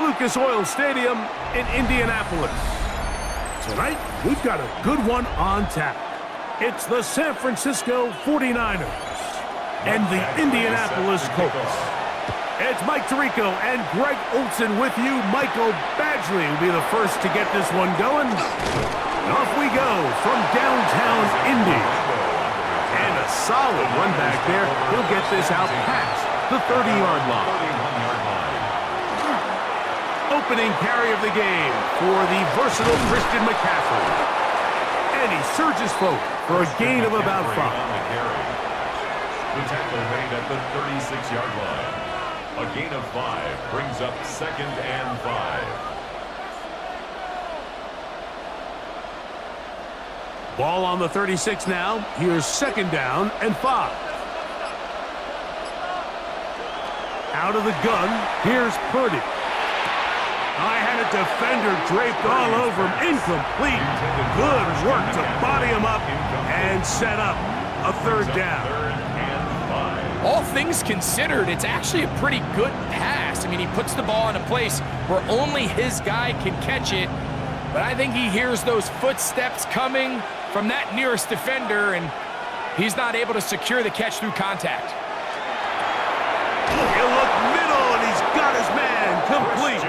Lucas Oil Stadium in Indianapolis. Tonight, we've got a good one on tap. It's the San Francisco 49ers and the Indianapolis Colts. It's Mike Tirico and Greg Olson with you. Michael Badgley will be the first to get this one going. And off we go from downtown Indy. And a solid run back there. He'll get this out past the 30-yard line. Opening carry of the game for the versatile Christian McCaffrey. And he surges forward for a gain of about 5. The tackle made at the 36-yard line. A gain of 5 brings up 2nd and 5. Ball on the 36 now. Here's 2nd down and 5. Out of the gun, here's Purdy. I had a defender draped all over him. Incomplete. Good work to body him up and set up a 3rd down. All things considered, it's actually a pretty good pass. I mean, he puts the ball in a place where only his guy can catch it. But I think he hears those footsteps coming from that nearest defender, and he's not able to secure the catch through contact. He'll look middle, and he's got his man complete.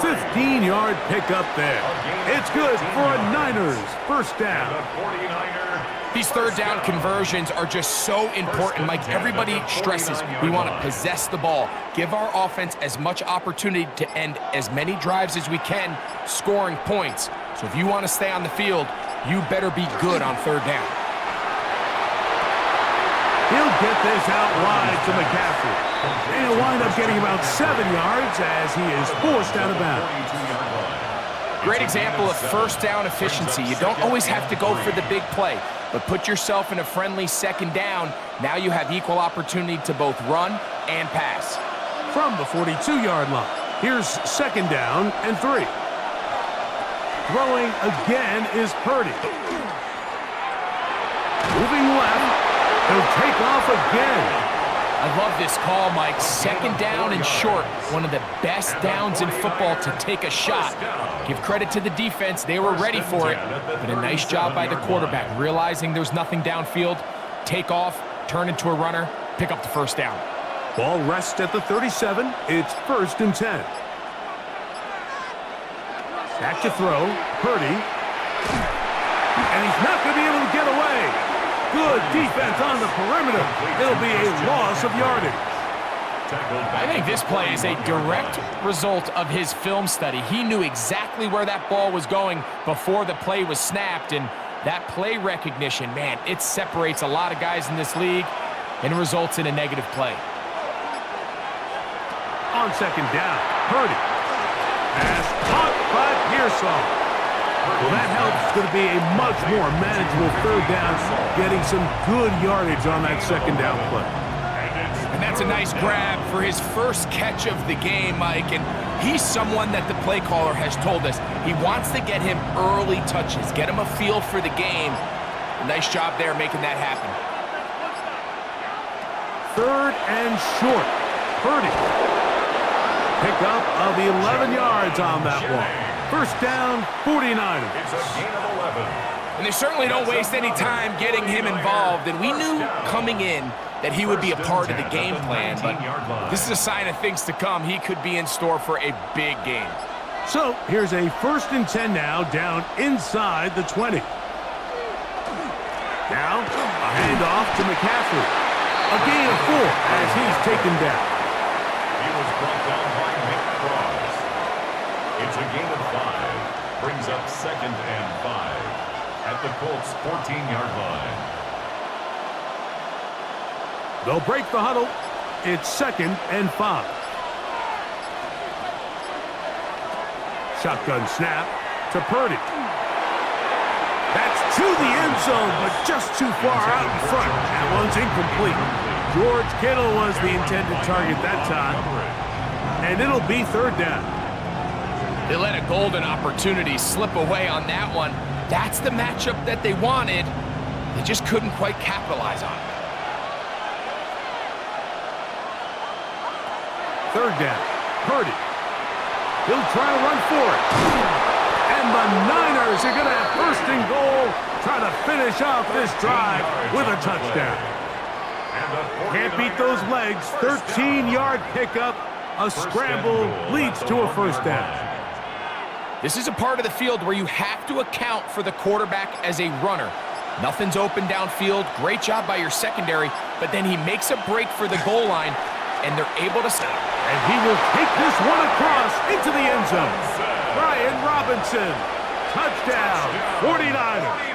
15-yard pickup there. It's good for a Niners 1st down. These 3rd down conversions are just so important. Like everybody stresses, we want to possess the ball, give our offense as much opportunity to end as many drives as we can, scoring points. So if you want to stay on the field, you better be good on 3rd down. He'll get this out wide to McCaffrey. And he'll wind up getting about 7 yards as he is forced out of bounds. Great example of 1st down efficiency. You don't always have to go for the big play, but put yourself in a friendly 2nd down. Now you have equal opportunity to both run and pass. From the 42-yard line, here's 2nd down and 3. Throwing again is Purdy. Moving left. He'll take off again. I love this call, Mike. 2nd down and short. One of the best downs in football to take a shot. Give credit to the defense. They were ready for it. But a nice job by the quarterback, realizing there's nothing downfield. Take off, turn into a runner, pick up the 1st down. Ball rests at the 37. It's 1st and 10. Back to throw. Purdy. And he's not going to be able to get away. Good defense on the perimeter. It'll be a loss of yardage. I think this play is a direct result of his film study. He knew exactly where that ball was going before the play was snapped, and that play recognition, man, it separates a lot of guys in this league and results in a negative play. On 2nd down, Purdy. Pass caught by Pearsall. Well, that helps. It's going to be a much more manageable 3rd down, getting some good yardage on that 2nd down play. And that's a nice grab for his 1st catch of the game, Mike. And he's someone that the play caller has told us he wants to get him early touches, get him a feel for the game. A nice job there making that happen. 3rd and short. Purdy. Pickup of 11 yards on that one. 1st down, 49ers. It's a gain of 11. And they certainly don't waste any time getting him involved. And we knew coming in that he would be a part of the game plan. But this is a sign of things to come. He could be in store for a big game. So here's a 1st and 10 now, down inside the 20. Now, a handoff to McCaffrey. A gain of 4 as he's taken down. He was brought down by Nick Cross. It's a gain of 5. Brings up 2nd and 5 at the Colts 14-yard line. They'll break the huddle. It's 2nd and 5. Shotgun snap to Purdy. That's to the end zone, but just too far out in front. That one's incomplete. George Kittle was the intended target that time. And it'll be 3rd down. They let a golden opportunity slip away on that one. That's the matchup that they wanted. They just couldn't quite capitalize on it. 3rd down. Purdy. He'll try to run for it. And the Niners are going to have first and goal, trying to finish off this drive with a touchdown. Can't beat those legs. 13-yard pickup. A scramble leads to a first down. This is a part of the field where you have to account for the quarterback as a runner. Nothing's open downfield. Great job by your secondary, but then he makes a break for the goal line, and they're able to stop. And he will take this one across into the end zone. Brian Robinson, touchdown, 49ers.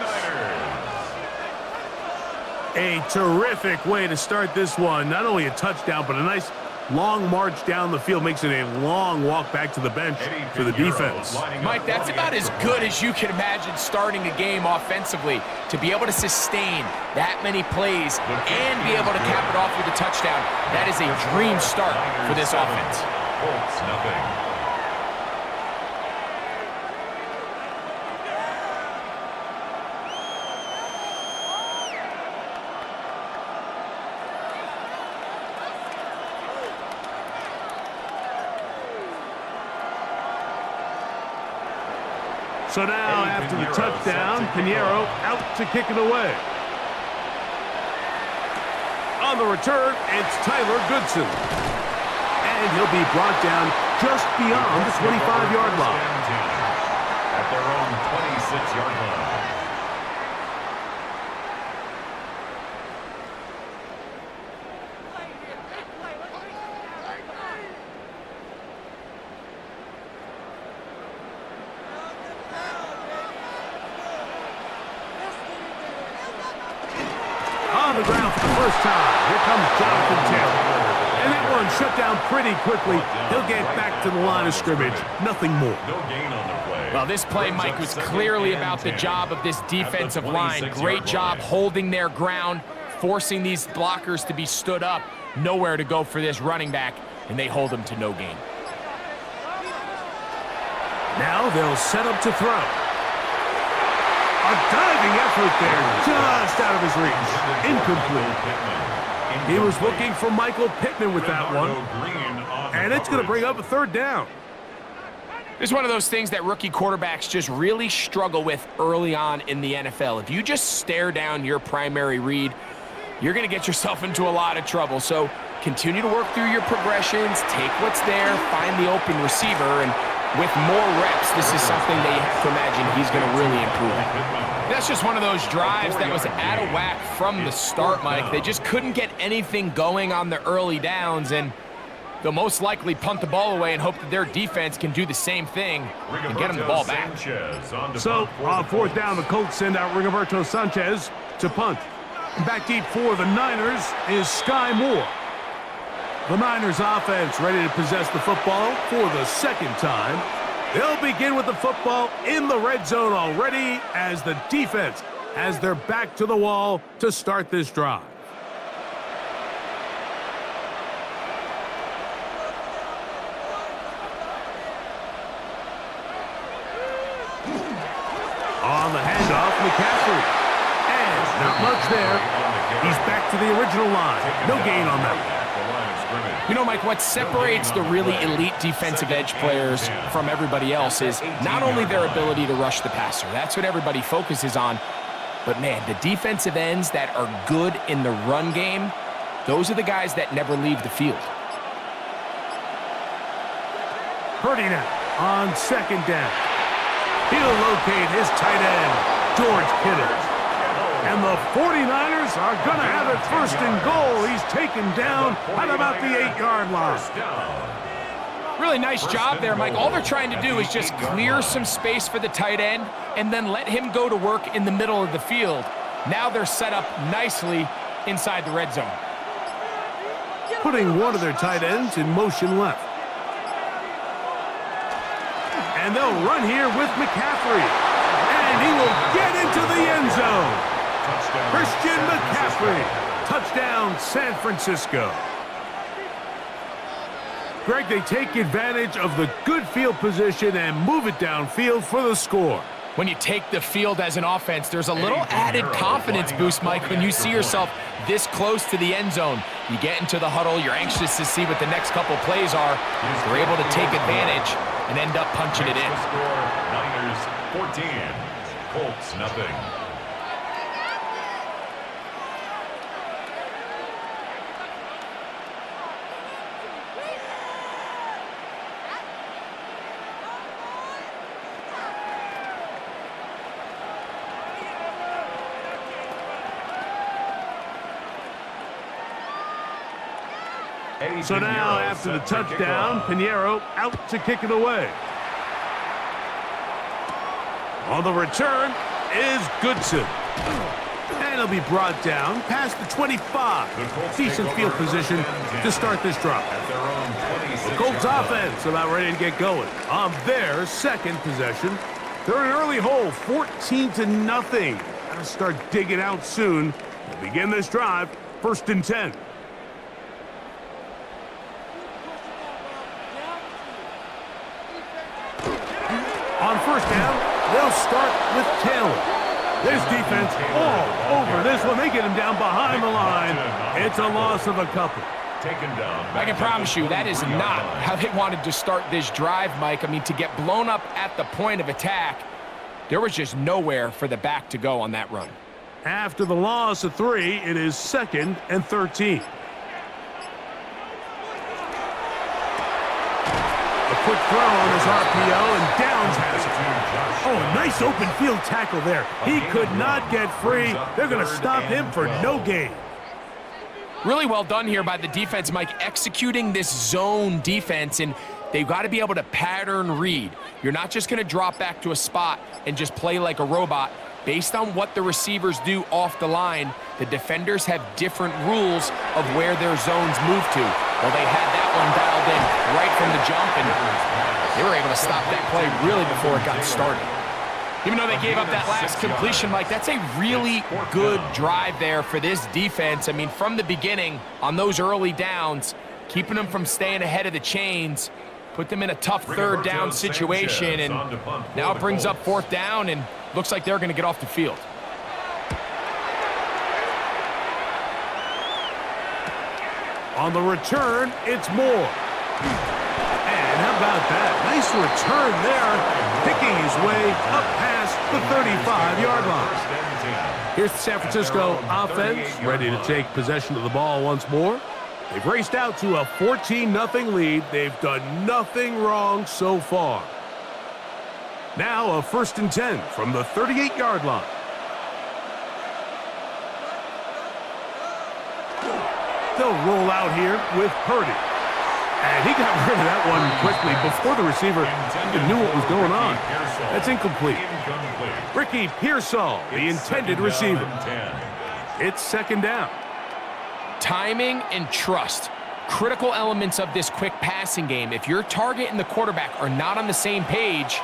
A terrific way to start this one. Not only a touchdown, but a nice long march down the field. Makes it a long walk back to the bench for the defense. Mike, that's about as good as you can imagine starting a game offensively. To be able to sustain that many plays and be able to cap it off with a touchdown, that is a dream start for this offense. Colts, nothing. So now, after the touchdown, Pinheiro out to kick it away. On the return, it's Tyler Goodson. And he'll be brought down just beyond the 25-yard line. At their own 26-yard line. On the ground for the first time. Here comes Jonathan Taylor. And that one shut down pretty quickly. He'll get back to the line of scrimmage. Nothing more. No gain on the play. Well, this play, Mike, was clearly about the job of this defensive line. Great job holding their ground, forcing these blockers to be stood up. Nowhere to go for this running back, and they hold him to no gain. Now they'll set up to throw. A diving effort there, just out of his reach. Incomplete. He was looking for Michael Pittman with that one. And it's going to bring up a third down. It's one of those things that rookie quarterbacks just really struggle with early on in the NFL. If you just stare down your primary read, you're going to get yourself into a lot of trouble. So continue to work through your progressions, take what's there, find the open receiver, and with more reps, this is something that you have to imagine he's going to really improve at. That's just one of those drives that was out of whack from the start, Mike. They just couldn't get anything going on the early downs, and they'll most likely punt the ball away and hope that their defense can do the same thing and get them the ball back. So, on fourth down, the Colts send out Rigoberto Sanchez to punt. Back deep for the Niners is Sky Moore. The Niners offense ready to possess the football for the second time. They'll begin with the football in the red zone already as the defense has their back to the wall to start this drive. On the handoff, McCaffrey. And not much there. He's back to the original line. No gain on that. You know, Mike, what separates the really elite defensive edge players from everybody else is not only their ability to rush the passer. That's what everybody focuses on. But, man, the defensive ends that are good in the run game, those are the guys that never leave the field. Purdy now on second down. He'll locate his tight end, George Kittle. And the 49ers are going to have it first and goal. He's taken down at about the 8-yard line. Really nice job there, Mike. All they're trying to do is just clear some space for the tight end and then let him go to work in the middle of the field. Now they're set up nicely inside the red zone. Putting one of their tight ends in motion left. And they'll run here with McCaffrey. And he will get into the end zone. Christian McCaffrey, touchdown San Francisco. Greg, they take advantage of the good field position and move it downfield for the score. When you take the field as an offense, there's a little added confidence boost, Mike, when you see yourself this close to the end zone. You get into the huddle, you're anxious to see what the next couple plays are. They're able to take advantage and end up punching it in. The score, Niners 14, Colts nothing. So now, after the touchdown, Pinheiro out to kick it away. On the return is Goodson. And he'll be brought down past the 25. Decent field position to start this drive. The Colts offense about ready to get going on their second possession. They're in an early hole, 14-0. Got to start digging out soon. We'll begin this drive, 1st and 10. On 1st down, they'll start with Taylor. This defense all over this one. They get him down behind the line. It's a loss of a couple. I can promise you that is not how they wanted to start this drive, Mike. I mean, to get blown up at the point of attack, there was just nowhere for the back to go on that run. After the loss of 3, it is 2nd and 13. A quick throw on his RPO, and Downs has it. Oh, a nice open field tackle there. He could not get free. They're going to stop him for no gain. Really well done here by the defense, Mike, executing this zone defense, and they've got to be able to pattern read. You're not just going to drop back to a spot and just play like a robot. Based on what the receivers do off the line, the defenders have different rules of where their zones move to. Well, they had that one dialed in right from the jump, and they were able to stop that play really before it got started. Even though they gave up that last completion, Mike, that's a really good drive there for this defense. I mean, from the beginning, on those early downs, keeping them from staying ahead of the chains, put them in a tough 3rd down situation, and now it brings up 4th down, and looks like they're going to get off the field. On the return, it's Moore. And how about that? Nice return there, picking his way up past the 35-yard line. Here's the San Francisco offense, ready to take possession of the ball once more. They've raced out to a 14-0 lead. They've done nothing wrong so far. Now a 1st and 10 from the 38-yard line. They'll roll out here with Purdy. And he got rid of that one quickly before the receiver even knew what was going on. That's incomplete. Ricky Pearsall, the intended receiver. It's 2nd down. Timing and trust, critical elements of this quick passing game. If your target and the quarterback are not on the same page,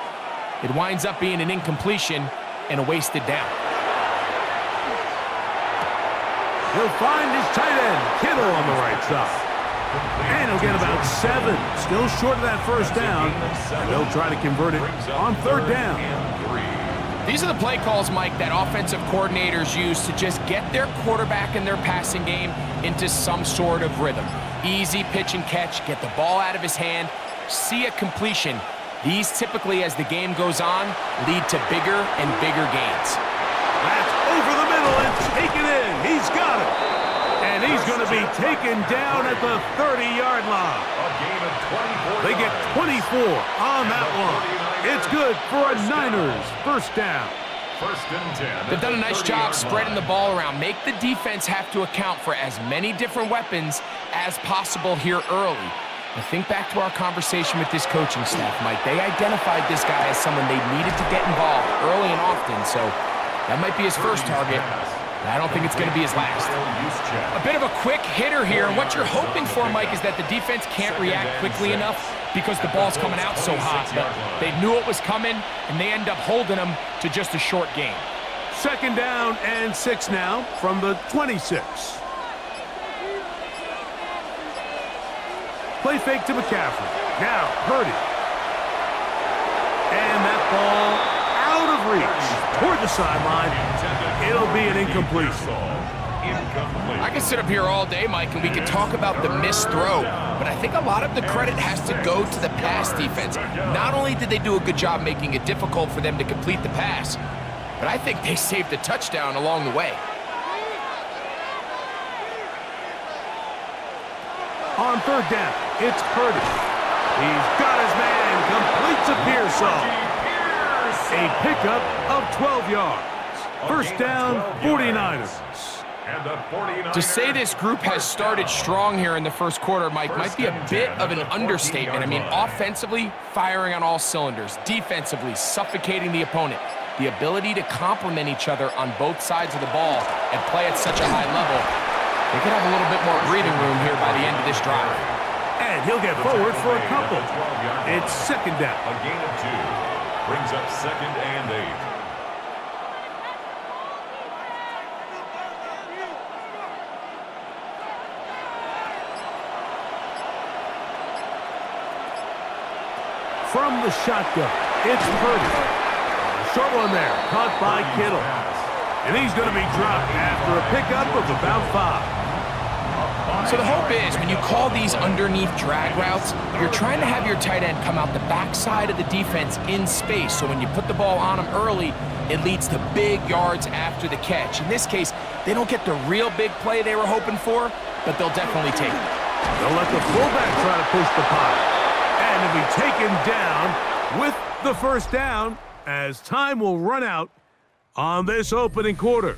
it winds up being an incompletion and a wasted down. He'll find his tight end, Kittle, on the right side. And he'll get about 7. Still short of that 1st down. And they'll try to convert it on 3rd down. These are the play calls, Mike, that offensive coordinators use to just get their quarterback and their passing game into some sort of rhythm. Easy pitch and catch, get the ball out of his hand, see a completion. These typically, as the game goes on, lead to bigger and bigger gains. That's over the middle and taken in. He's got it. And he's going to be taken down at the 30-yard line. They get 24 on that one. It's good for a Niners 1st down. 1st and 10. They've done a nice job spreading the ball around. Make the defense have to account for as many different weapons as possible here early. I think back to our conversation with this coaching staff, Mike. They identified this guy as someone they needed to get involved early and often, so that might be his first target. I don't think it's going to be his last. A bit of a quick hitter here, and what you're hoping for, Mike, is that the defense can't react quickly enough because the ball's coming out so hot. But they knew it was coming, and they end up holding them to just a short game. 2nd down and 6 now from the 26. Play fake to McCaffrey. Now Purdy. And that ball out of reach toward the sideline. It'll be an incompletion. incomplete. I can sit up here all day, Mike, and we can talk about the missed throw, but I think a lot of the credit has to go to the pass defense. Not only did they do a good job making it difficult for them to complete the pass, but I think they saved a touchdown along the way. On third down, it's Purdy. He's got his man, completes a Pearsall. A pickup of 12 yards. First down, 49ers. To say this group has started strong here in the first quarter, Mike, might be a bit of an understatement. I mean, offensively, firing on all cylinders. Defensively, suffocating the opponent. The ability to complement each other on both sides of the ball and play at such a high level. They could have a little bit more breathing room here by the end of this drive. And he'll get forward for a couple. It's second down. A gain of 2. Brings up second and 8. From the shotgun, it's Purdy. A short one there, caught by Kittle. And he's going to be dropped after a pickup of about 5. So the hope is when you call these underneath drag routes, you're trying to have your tight end come out the backside of the defense in space. So when you put the ball on him early, it leads to big yards after the catch. In this case, they don't get the real big play they were hoping for, but they'll definitely take it. They'll let the fullback try to push the pile. And he'll be taken down with the first down as time will run out on this opening quarter.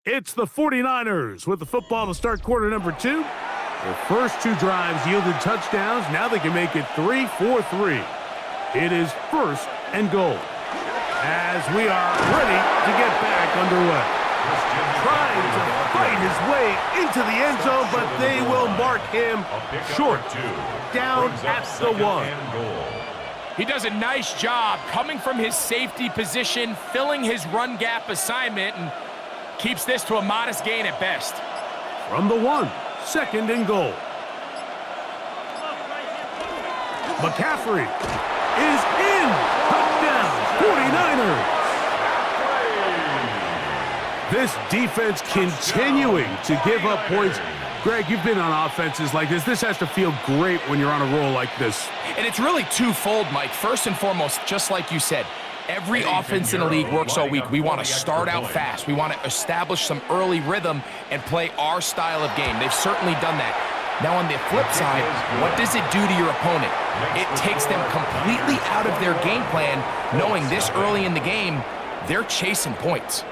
It's the 49ers with the football to start quarter number 2. Their first 2 drives yielded touchdowns. Now they can make it 3-4-3. It is first and goal as we are ready to get back underway. Trying to fight his way into the end zone, but they will mark him short. Down at the 1. He does a nice job coming from his safety position, filling his run gap assignment, and keeps this to a modest gain at best. From the 1, second and goal. McCaffrey is in. Touchdown, 49ers. This defense continuing to give up points. Greg, you've been on offenses like this. This has to feel great when you're on a roll like this. And it's really twofold, Mike. First and foremost, just like you said, every offense in the league works all week. We want to start out fast. We want to establish some early rhythm and play our style of game. They've certainly done that. Now, on the flip side, what does it do to your opponent? It takes them completely out of their game plan, knowing this early in the game, they're chasing points.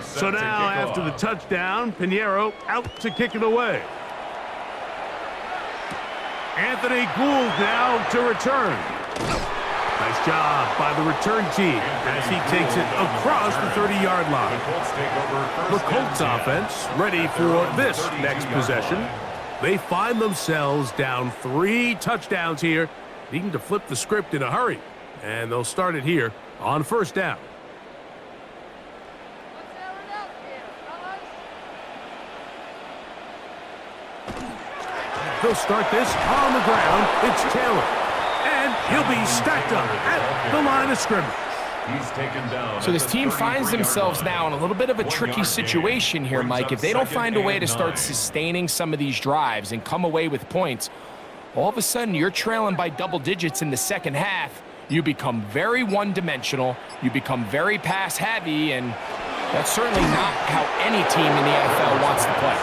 So now, after the touchdown, Pinheiro out to kick it away. Anthony Gould now to return. Nice job by the return team as he takes it across the 30-yard line. The Colts offense ready for this next possession. They find themselves down 3 touchdowns here, needing to flip the script in a hurry. And they'll start it here on first down. They'll start this on the ground. It's Taylor. And he'll be stacked up at the line of scrimmage. He's taken down. So this team finds themselves now in a little bit of a tricky situation here, Mike. If they don't find a way to start sustaining some of these drives and come away with points, all of a sudden you're trailing by double digits in the second half. You become very one-dimensional. You become very pass-heavy, and that's certainly not how any team in the NFL wants to play.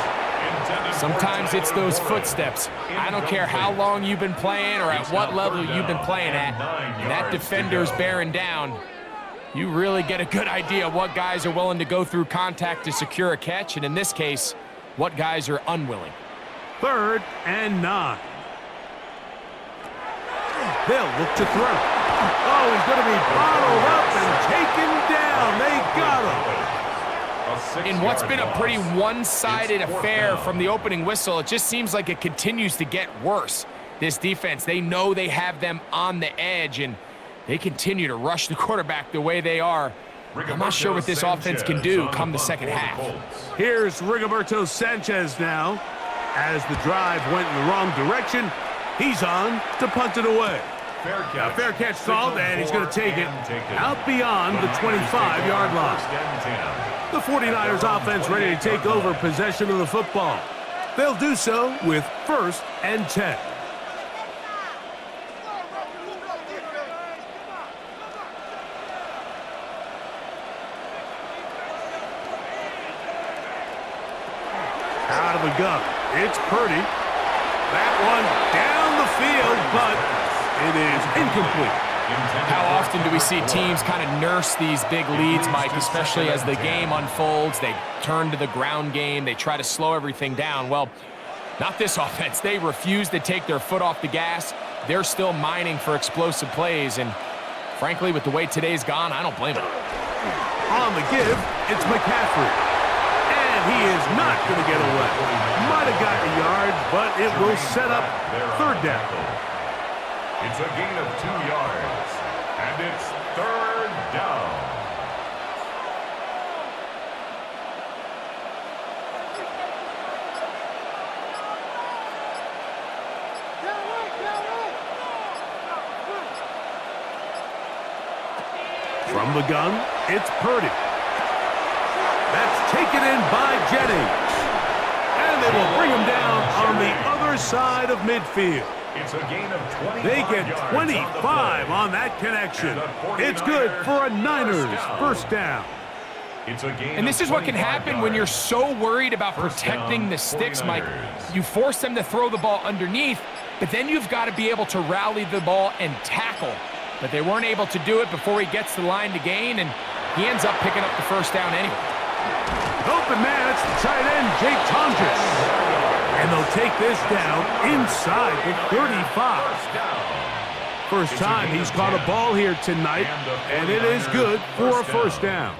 Sometimes it's those footsteps. I don't care how long you've been playing or at what level you've been playing at. And that defender's bearing down. You really get a good idea of what guys are willing to go through contact to secure a catch, and in this case, what guys are unwilling. 3rd and 9. They'll look to throw. Oh, he's going to be bottled up and taken down. They got him. In what's been a pretty one-sided affair from the opening whistle, it just seems like it continues to get worse. This defense, they know they have them on the edge, and they continue to rush the quarterback the way they are. I'm not sure what this offense can do come the second half. Here's Rigoberto Sanchez now. As the drive went in the wrong direction, he's on to punt it away. Fair catch called, and he's going to take it out beyond the 25-yard line. The 49ers offense ready to take over possession of the football. They'll do so with 1st and 10. Out of the gun, it's Purdy. That one down the field, but it is incomplete. How often do we see teams kind of nurse these big leads, Mike, especially as the game unfolds? They turn to the ground game. They try to slow everything down. Well, not this offense. They refuse to take their foot off the gas. They're still mining for explosive plays, and frankly, with the way today's gone, I don't blame them. On the give, it's McCaffrey. And he is not going to get away. Might have gotten a yard, but it will set up 3rd down. It's a gain of 2 yards, and it's 3rd down. From the gun, it's Purdy. That's taken in by Jennings. And they will bring him down on the other side of midfield. It's a gain of 25 They get 25 on that connection. It's good for a Niners first down. And this is what can happen when you're so worried about protecting the sticks, Mike. You force them to throw the ball underneath, but then you've got to be able to rally the ball and tackle. But they weren't able to do it before he gets the line to gain, and he ends up picking up the first down anyway. Open man, it's the tight end, Jake Tonjes. And they'll take this down inside the 35. First time he's caught a ball here tonight, and it is good for a first down.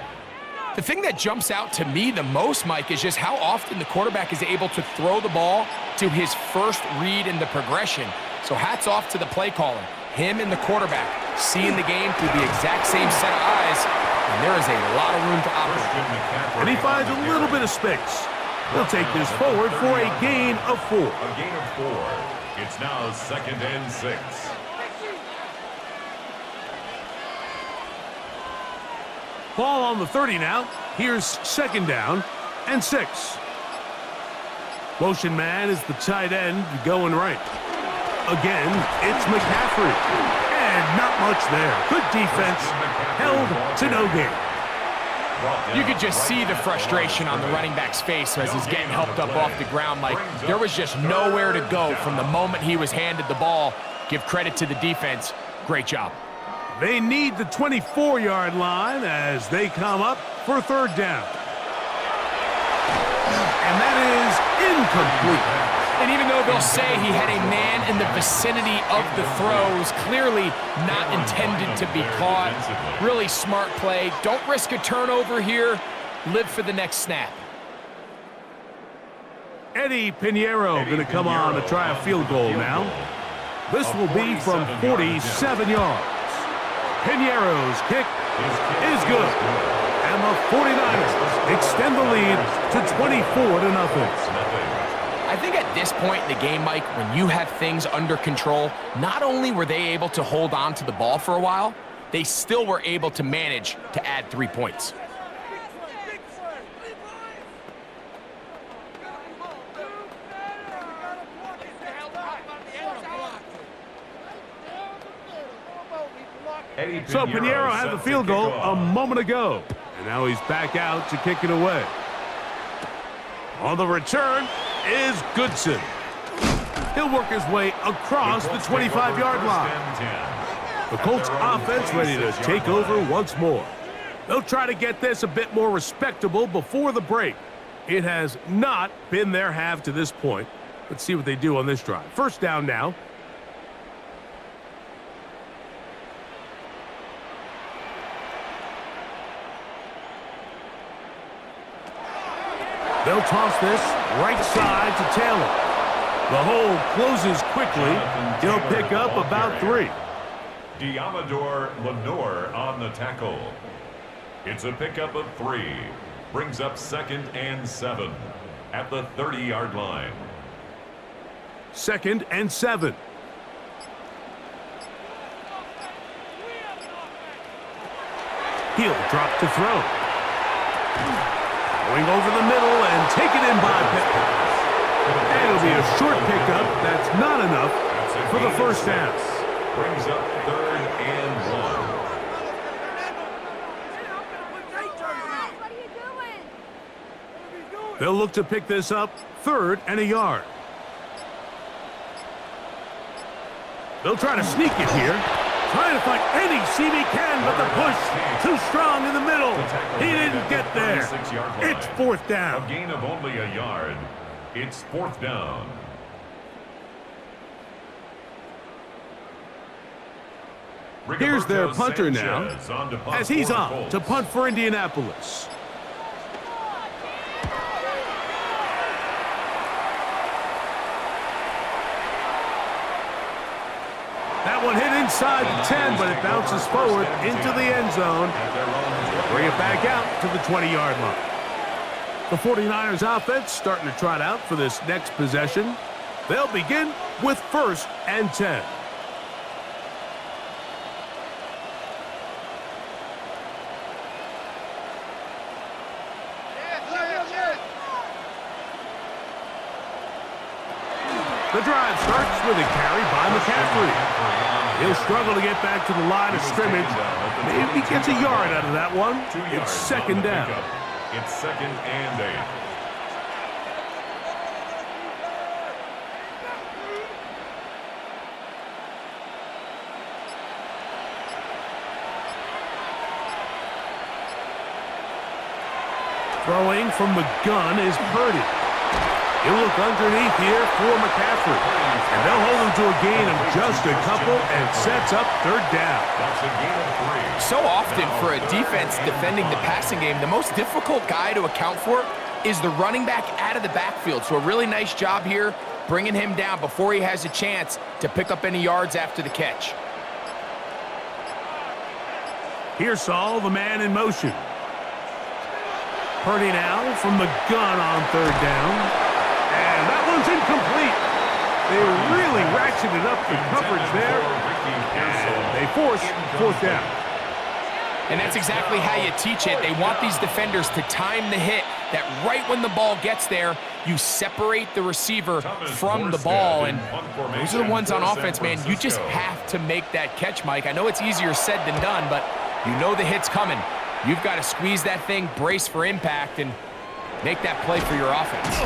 The thing that jumps out to me the most, Mike, is just how often the quarterback is able to throw the ball to his first read in the progression. So hats off to the play caller. Him and the quarterback seeing the game through the exact same set of eyes, and there is a lot of room to operate. And he finds a little bit of space. He'll take this forward for a gain of 4. A gain of 4. It's now 2nd and 6. Ball on the 30 now. Here's 2nd down and 6. Motion man is the tight end going right. Again, it's McCaffrey. And not much there. Good defense. Held to no gain. You could just see the frustration on the running back's face as he's getting helped up off the ground, Mike. There was just nowhere to go from the moment he was handed the ball. Give credit to the defense. Great job. They need the 24-yard line as they come up for 3rd down. And that is incomplete. And even though they'll say he had a man in the vicinity of the throws, clearly not intended to be caught. Really smart play. Don't risk a turnover here. Live for the next snap. Eddie Pinheiro going to come on to try a field goal now. This will be from 47 yards. Pinheiro's kick is good. And the 49ers extend the lead to 24-0. I think at this point in the game, Mike, when you have things under control, not only were they able to hold on to the ball for a while, they still were able to manage to add 3 points. So Pinheiro had the field goal a moment ago, and now he's back out to kick it away. On the return is Goodson. He'll work his way across the 25-yard line. The Colts offense ready to take over once more. They'll try to get this a bit more respectable before the break. It has not been their half to this point. Let's see what they do on this drive. First down now. They'll toss this right side to Taylor. The hole closes quickly. He'll pick up about 3. Diamador Lenore on the tackle. It's a pickup of 3. Brings up 2nd and 7 at the 30-yard line. 2nd and 7. He'll drop to throw. Going over the middle and taken in by Pittman. And it'll be a short pickup. That's not enough for the first down. Brings up 3rd and 1. They'll look to pick this up 3rd and a yard. They'll try to sneak it here. Trying to find any seam he can, but the push too strong in the middle. He didn't get there. It's 4th down. A gain of only a yard. It's 4th down. Here's their punter now, as he's on to punt for Indianapolis. That one hit inside the 10, but it bounces forward into the end zone. Bring it back out to the 20-yard line. The 49ers offense starting to trot out for this next possession. They'll begin with 1st and 10. The drive starts with a carry by McCaffrey. He'll struggle to get back to the line of scrimmage. Maybe gets a yard out of that one. It's 2nd down. It's 2nd and 8. Throwing from the gun is Purdy. He'll look underneath here for McCaffrey. And they'll hold him to a gain of just a couple and sets up 3rd down. That's a gain of 3. So often for a defense defending the passing game, the most difficult guy to account for is the running back out of the backfield. So a really nice job here bringing him down before he has a chance to pick up any yards after the catch. Here's Saul, the man in motion. Purdy now from the gun on 3rd down. And that one's incomplete. They really ratcheted up the coverage there. And they force 4th down. And that's exactly how you teach it. They want these defenders to time the hit, that right when the ball gets there, you separate the receiver from the ball. And those are the ones on offense, man. You just have to make that catch, Mike. I know it's easier said than done, but you know the hit's coming. You've got to squeeze that thing, brace for impact, and make that play for your offense.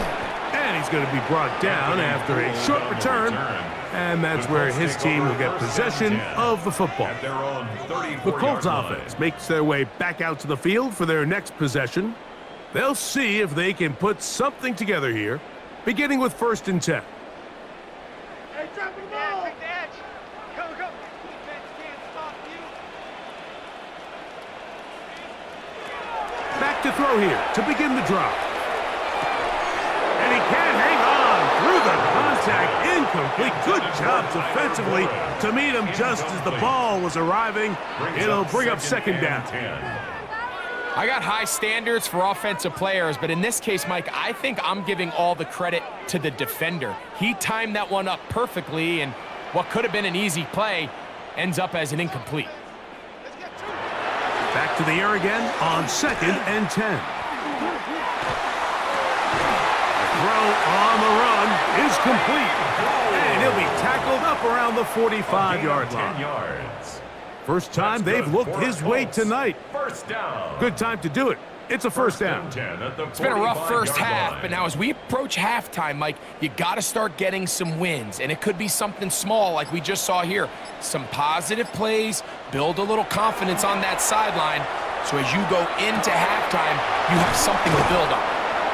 And he's going to be brought down after a short return. And that's where his team will get possession of the football. The Colts offense makes their way back out to the field for their next possession. They'll see if they can put something together here, beginning with 1st and 10. Hey, drop the ball! Take the edge. Go, go. Defense can't stop you. Back to throw here to begin the drive. And he can't hang on through the contact. Incomplete. Good job defensively to meet him just as the ball was arriving. It'll bring up 2nd down. I got high standards for offensive players, but in this case, Mike, I think I'm giving all the credit to the defender. He timed that one up perfectly, and what could have been an easy play ends up as an incomplete. Back to the air again on 2nd and 10. Throw on the run is complete. And he'll be tackled up around the 45-yard line. 10 yards. First time they've looked his way tonight. 1st down. Good time to do it. It's a 1st down. It's been a rough first half, but now as we approach halftime, Mike, you got to start getting some wins. And it could be something small like we just saw here. Some positive plays, build a little confidence on that sideline. So as you go into halftime, you have something to build on.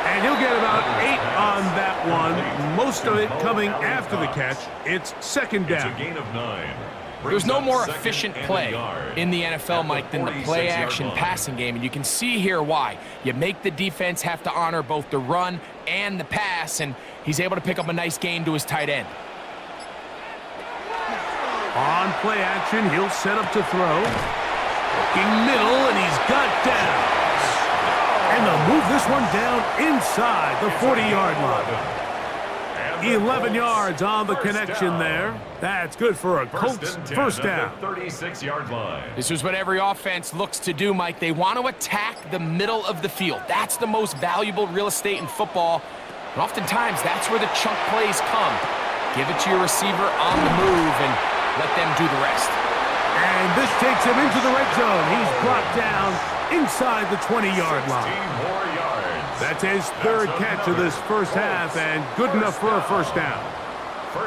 And he'll get about 8 on that one. Most of it coming after the catch. It's 2nd down. It's a gain of 9. There's no more efficient play in the NFL, Mike, than the play-action passing game, and you can see here why. You make the defense have to honor both the run and the pass, and he's able to pick up a nice gain to his tight end. On play action, he'll set up to throw. Looking middle, and he's got down. And they'll move this one down inside the 40-yard line. 11 yards on the connection there. That's good for a Colts first down. 36-yard line. This is what every offense looks to do, Mike. They want to attack the middle of the field. That's the most valuable real estate in football. And oftentimes, that's where the chunk plays come. Give it to your receiver on the move and let them do the rest. And this takes him into the red zone. He's brought down inside the 20-yard line. That's his third catch of this first half, and good enough for a first down.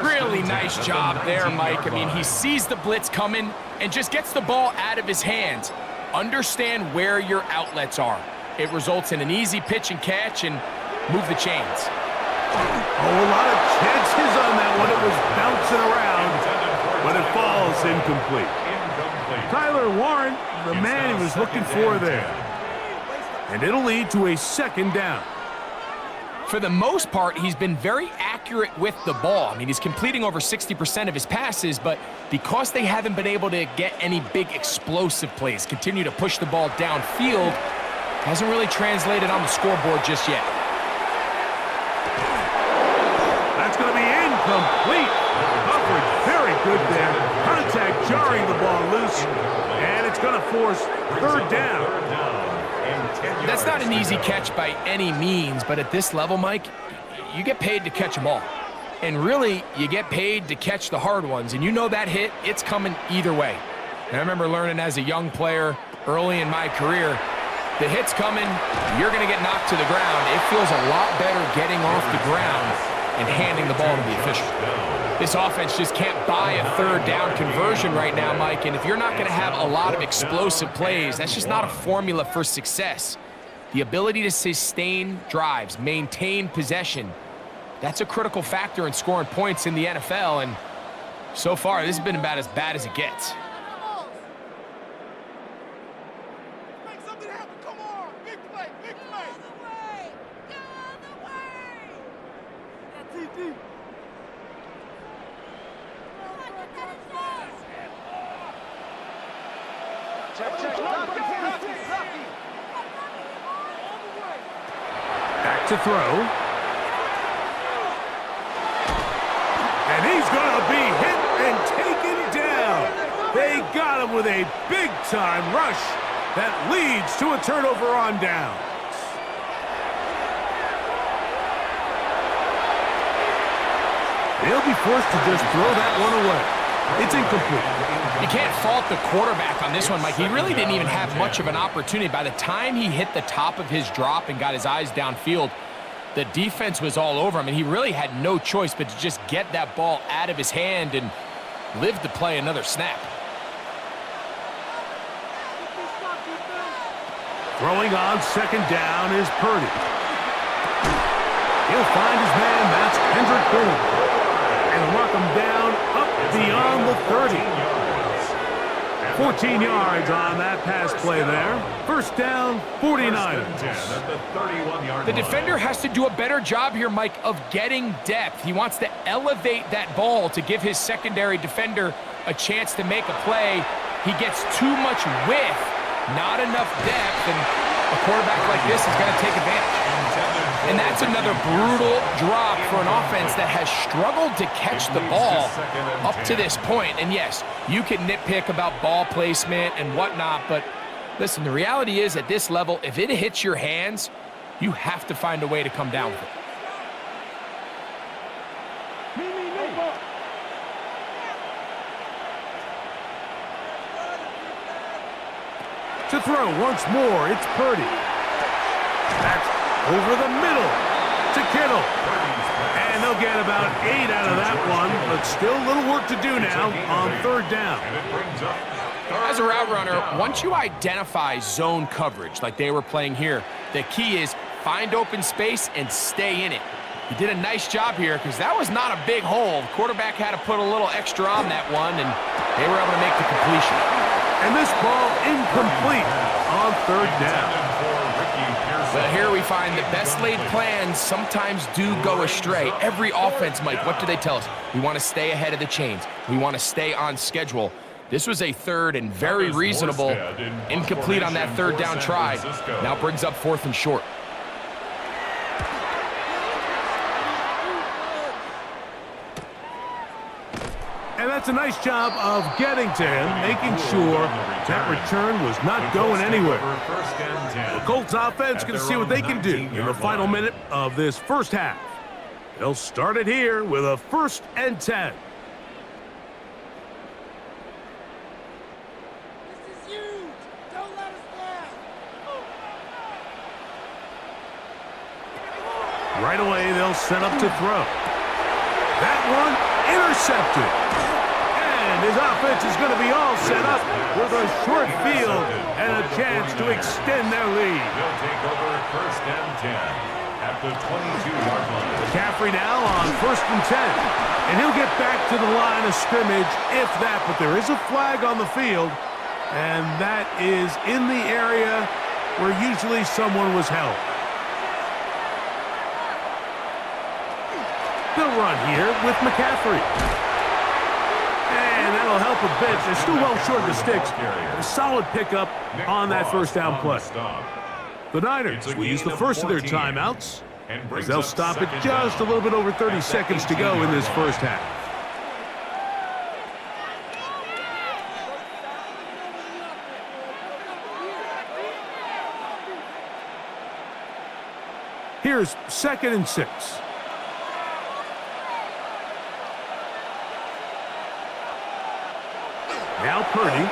Really nice job there, Mike. I mean, he sees the blitz coming and just gets the ball out of his hands. Understand where your outlets are. It results in an easy pitch and catch and move the chains. Oh, a lot of chances on that one. It was bouncing around, but it falls incomplete. Tyler Warren, the man he was looking for there. And it'll lead to a second down. For the most part, he's been very accurate with the ball. I mean, he's completing over 60% of his passes, but because they haven't been able to get any big explosive plays, continue to push the ball downfield, hasn't really translated on the scoreboard just yet. That's going to be incomplete. Coverage very good there. Contact jarring the ball loose, and it's going to force third down. That's not an easy catch by any means, but at this level, Mike, you get paid to catch them all. And really, you get paid to catch the hard ones, and you know that hit, it's coming either way. And I remember learning as a young player early in my career, the hit's coming, you're going to get knocked to the ground. It feels a lot better getting off the ground and handing the ball to the official. This offense just can't buy a third down conversion right now, Mike, and if you're not going to have a lot of explosive plays, that's just not a formula for success. The ability to sustain drives, maintain possession, that's a critical factor in scoring points in the NFL, and so far, this has been about as bad as it gets. Make something happen, come on! Big play, big play! Get out of the way! Get TD! Check. Back to throw. And he's going to be hit and taken down. They got him with a big-time rush that leads to a turnover on downs. They'll be forced to just throw that one away. It's incomplete. You can't fault the quarterback on this one, Mike. He really didn't even have much of an opportunity. By the time he hit the top of his drop and got his eyes downfield, the defense was all over him, and he really had no choice but to just get that ball out of his hand and live to play another snap. Throwing on second down is Purdy. He'll find his man, that's Kendrick Bourne, and lock him down up beyond the 30. 14 yards on that pass play there. First down, 49. The defender has to do a better job here, Mike, of getting depth. He wants to elevate that ball to give his secondary defender a chance to make a play. He gets too much width, not enough depth, and a quarterback like this is going to take advantage. And that's another brutal drop for an offense that has struggled to catch the ball up to this point. And yes, you can nitpick about ball placement and whatnot, but listen, the reality is at this level, if it hits your hands, you have to find a way to come down with it. To throw once more, it's Purdy. That's over the middle to Kittle. And they'll get about 8 out of that one, but still a little work to do now on third down. As a route runner, once you identify zone coverage like they were playing here, the key is find open space and stay in it. He did a nice job here because that was not a big hole. The quarterback had to put a little extra on that one, and They were able to make the completion. And this ball incomplete on third down. Well, here we find the best laid plans sometimes do go astray. Every offense, Mike, what do they tell us? We want to stay ahead of the chains. We want to stay on schedule. This was a third and very reasonable, incomplete on that third down try. Now brings up 4th and short. And that's a nice job of getting to him, making sure that return was not going anywhere. The Colts offense going to see what they can do in the final minute of this first half. They'll start it here with a 1st and 10. This is huge. Don't let us down. Right away, they'll set up to throw. That one intercepted. And his offense is going to be all set up with a short field and a chance to extend their lead. They'll take over 1st and 10 at the 22-yard line. McCaffrey now on 1st and 10. And he'll get back to the line of scrimmage if that, but there is a flag on the field, and that is in the area where usually someone was held. They'll run here with McCaffrey. And that'll help a bit. They're still well short of the sticks. A solid pickup on that 1st down play. The Niners will use the first of their timeouts, as they'll stop it just a little bit over 30 seconds to go in this first half. Here's 2nd and 6. Now Purdy.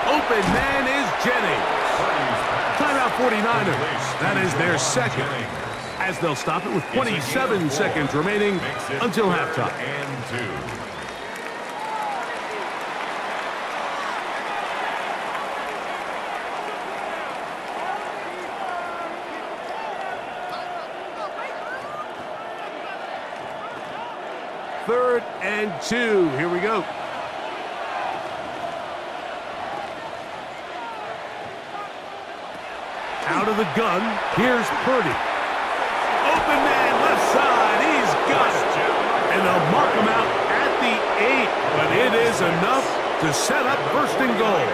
Open man is Jennings. Timeout 49ers. That is their 2nd. As they'll stop it with 27 seconds remaining until halftime. Third and 2. Here we go. Out of the gun, here's Purdy. Open man, left side, he's got it. And they'll mark him out at the 8, but it is enough to set up 1st and goal.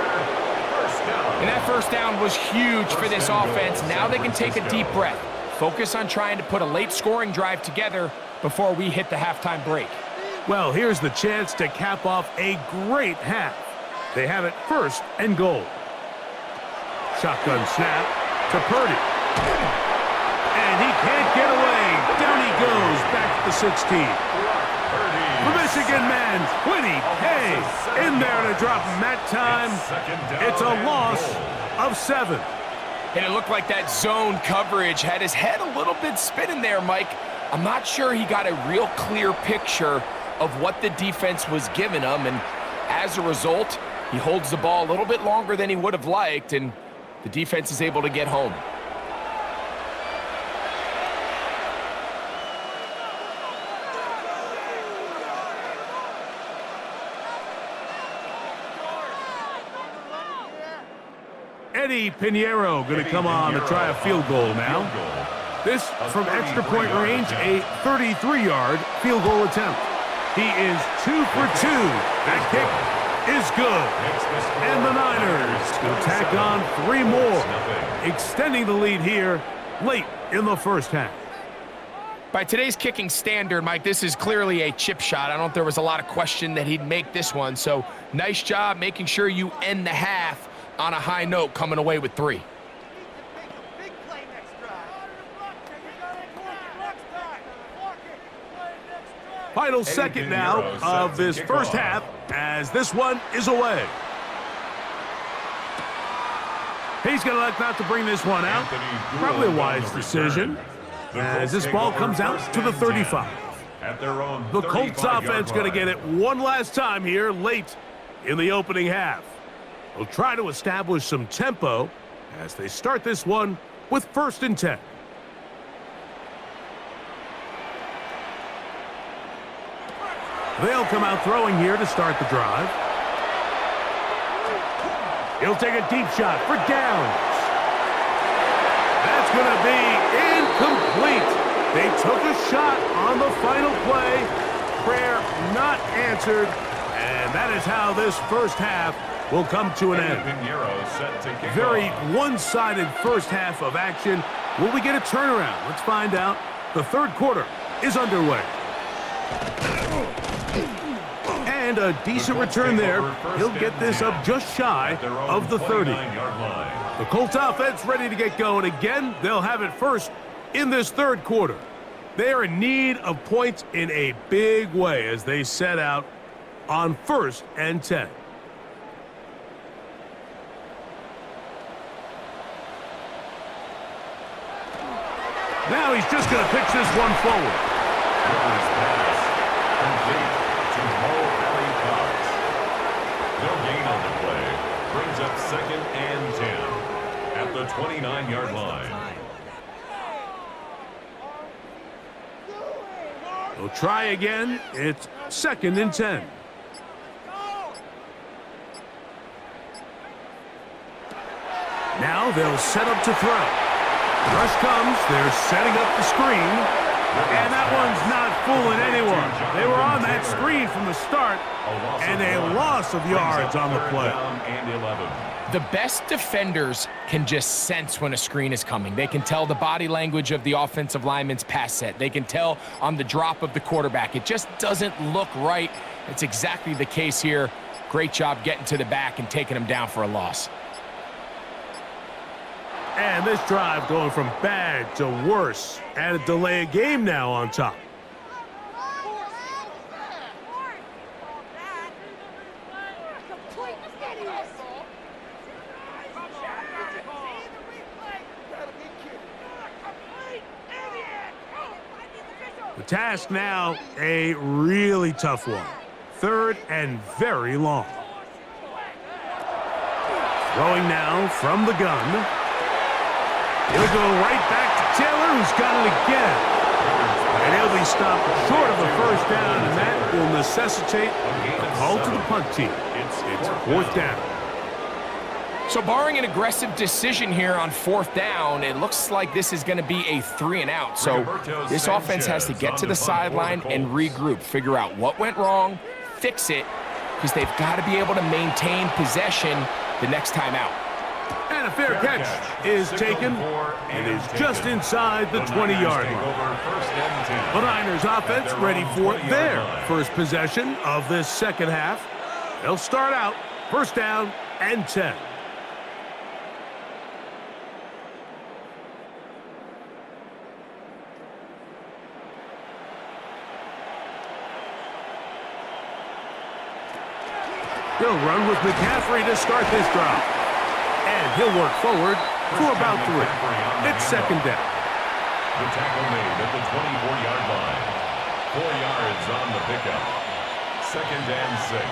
And that 1st down was huge for this offense. Now they can take a deep breath. Focus on trying to put a late scoring drive together before we hit the halftime break. Well, here's the chance to cap off a great half. They have it 1st and goal. Shotgun snap to Purdy. And he can't get away. Down he goes back to the 16. The Michigan man, Quiddy Hay, in there to drop him that time. It's a loss of 7. And it looked like that zone coverage had his head a little bit spinning there, Mike. I'm not sure he got a real clear picture of what the defense was giving him, and as a result, he holds the ball a little bit longer than he would have liked, and the defense is able to get home. Eddie Pinheiro going to come on to try a field goal now. This from extra point range, a 33-yard field goal attempt. He is 2 for 2. That kick is good. And the Niners will tack on 3 more, extending the lead here late in the first half. By today's kicking standard, Mike, this is clearly a chip shot. I don't think there was a lot of question that he'd make this one. So nice job making sure you end the half on a high note, coming away with 3. Final second now of this first half as this one is away. He's going to elect not to bring this one out. Probably a wise decision as this ball comes out to the 35. The Colts offense going to get it one last time here late in the opening half. They'll try to establish some tempo as they start this one with 1st and 10. They'll come out throwing here to start the drive. He'll take a deep shot for downs. That's going to be incomplete. They took a shot on the final play. Prayer not answered. And that is how this first half will come to an end. Very one-sided first half of action. Will we get a turnaround? Let's find out. The third quarter is underway. And a decent return there. He'll get this up just shy of the 30. The Colts offense ready to get going again. They'll have it first in this third quarter. They are in need of points in a big way as they set out on 1st and 10. Now he's just going to pitch this one forward. No gain on the play. Brings up 2nd and 10 at the 29-yard line. They'll try again. It's 2nd and 10. Now they'll set up to throw. Rush comes. They're setting up the screen. And that one's not fooling anyone. They were on that screen from the start, and a loss of yards on the play. The best defenders can just sense when a screen is coming. They can tell the body language of the offensive lineman's pass set. They can tell on the drop of the quarterback. It just doesn't look right. It's exactly the case here. Great job getting to the back and taking him down for a loss. And this drive going from bad to worse. And a delay of game now on top. The task now, a really tough one. 3rd and very long. Throwing now from the gun. He'll go right back to Taylor, who's got it again. And he'll be stopped short of a first down, and that will necessitate a call to the punt team. It's 4th down. So barring an aggressive decision here on 4th down, it looks like this is going to be a 3 and out. So this offense has to get to the sideline and regroup, figure out what went wrong, fix it, because they've got to be able to maintain possession the next time out. And a fair catch is taken. It is just inside the 20-yard line. The Niners offense ready for their first possession of this second half. They'll start out 1st down and 10. They'll run with McCaffrey to start this drive. And he'll work forward for about 3. It's 2nd down. The tackle made at the 24-yard line. 4 yards on the pickup. 2nd and 6.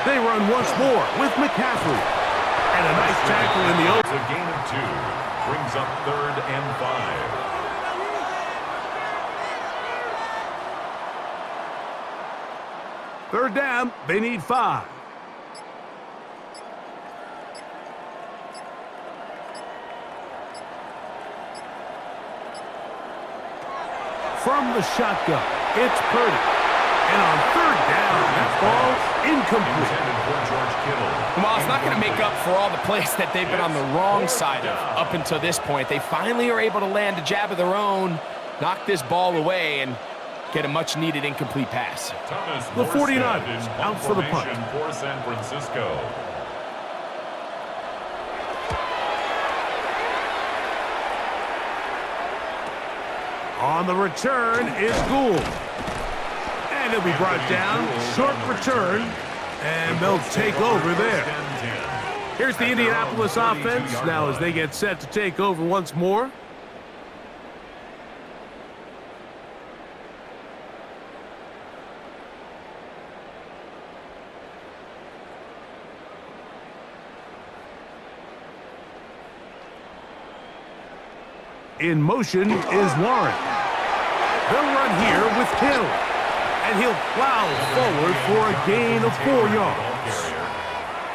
They run once more with McCaffrey. And a nice tackle in the open. A gain of 2. Brings up 3rd and 5. 3rd down, they need 5. From the shotgun, it's Purdy. And on 3rd down, that ball incomplete. Well, it's not going to make up for all the plays that they've been on the wrong side of up until this point. They finally are able to land a jab of their own, knock this ball away, and get a much-needed incomplete pass. The 49ers out for the punt. For San Francisco. On the return is Gould. And he'll be brought down. Short return. And they'll take over there. Here's the Indianapolis offense now as they get set to take over once more. In motion is Warren. They'll run here with Hill. And he'll plow forward for a gain of 4 yards.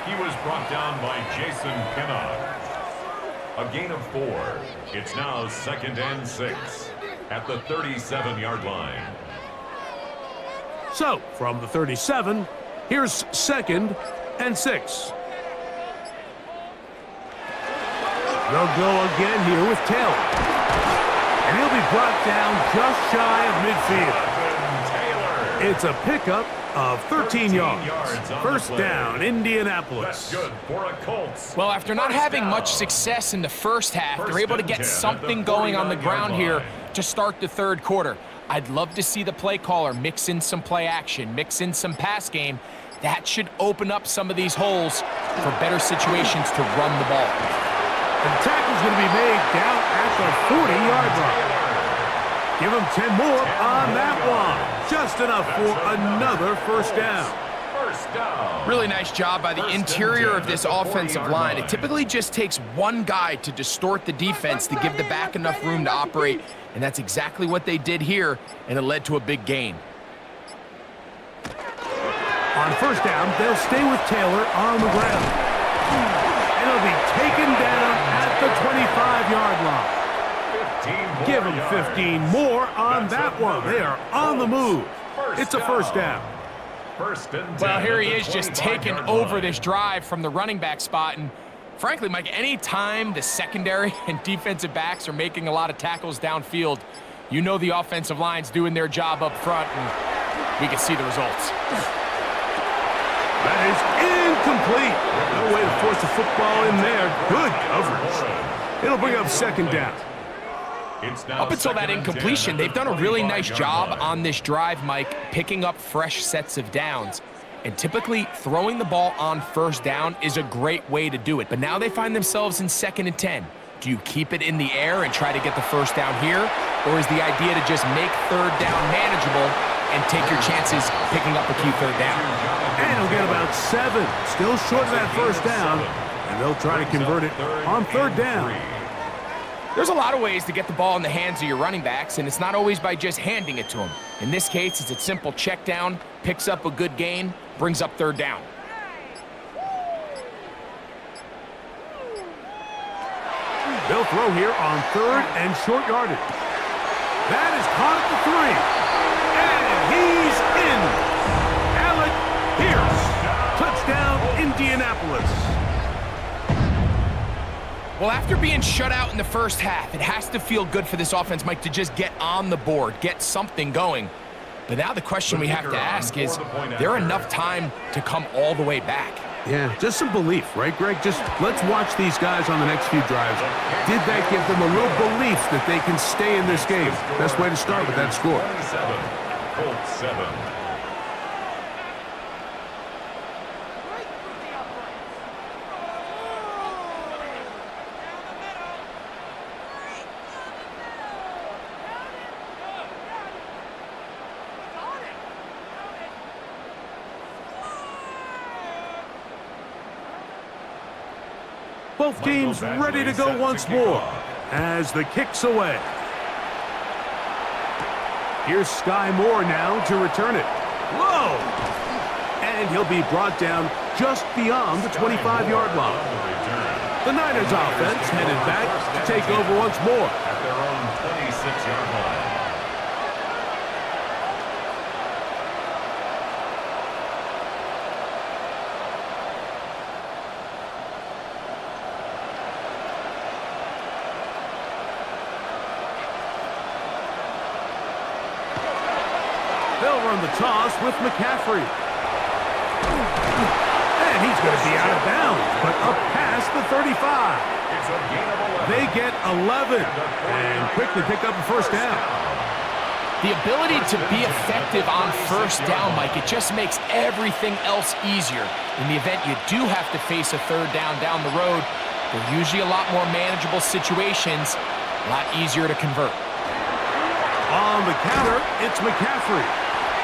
He was brought down by Jason Pinnock. A gain of 4. It's now 2nd and 6 at the 37-yard line. So, from the 37, here's 2nd and 6. They'll go again here with Taylor. And he'll be brought down just shy of midfield. It's a pickup of 13 yards. First down, Indianapolis. That's good for a Colts. Well, after not having much success in the first half, they're able to get something going on the ground here to start the third quarter. I'd love to see the play caller mix in some play action, mix in some pass game. That should open up some of these holes for better situations to run the ball. And the tackle's going to be made down at the 40-yard line. Give him 10 more on that one. Just enough for another first down. Really nice job by the interior of this offensive line. It typically just takes one guy to distort the defense to give the back enough room to operate, and that's exactly what they did here, and it led to a big gain. On first down, they'll stay with Taylor on the ground. And he'll be taken down at the 25-yard line. Give him 15 more on that one. They are on the move. It's a first down. Well, here he is just taking over this drive from the running back spot. And frankly, Mike, any time the secondary and defensive backs are making a lot of tackles downfield, you know the offensive line's doing their job up front, and we can see the results. That is incomplete. No way to force the football in there. Good coverage. It'll bring up second down. Up until that incompletion, they've done a really nice job on this drive, Mike, picking up fresh sets of downs. And typically, throwing the ball on first down is a great way to do it. But now they find themselves in 2nd and 10. Do you keep it in the air and try to get the first down here? Or is the idea to just make third down manageable and take your chances picking up a key third down? And he'll get about 7. Still short of that first down. And they'll try to convert it on third down. There's a lot of ways to get the ball in the hands of your running backs, and it's not always by just handing it to them. In this case, it's a simple check down, picks up a good gain, brings up third down. They'll throw here on 3rd and short yardage. That is caught at the 3. And he's in. Alec Pierce. Touchdown, Indianapolis. Well, after being shut out in the first half, it has to feel good for this offense, Mike, to just get on the board, get something going. But now the question we have to ask is there enough time to come all the way back? Yeah, just some belief, right, Greg? Just let's watch these guys on the next few drives. Did that give them a little belief that they can stay in this game? Best way to start with that score. 7, Colts 7. Both teams ready to go once more as the kick's away. Here's Sky Moore now to return it. Whoa! And he'll be brought down just beyond the 25-yard line. The Niners offense headed back to take over once more. At their own 26-yard line. They'll run the toss with McCaffrey. And he's going to be out of bounds, but up past the 35. It's a gain of 11. They get 11 and quickly pick up a first down. The ability to be effective on first down, Mike, it just makes everything else easier. In the event you do have to face a third down the road, they're usually a lot more manageable situations, a lot easier to convert. On the counter, it's McCaffrey.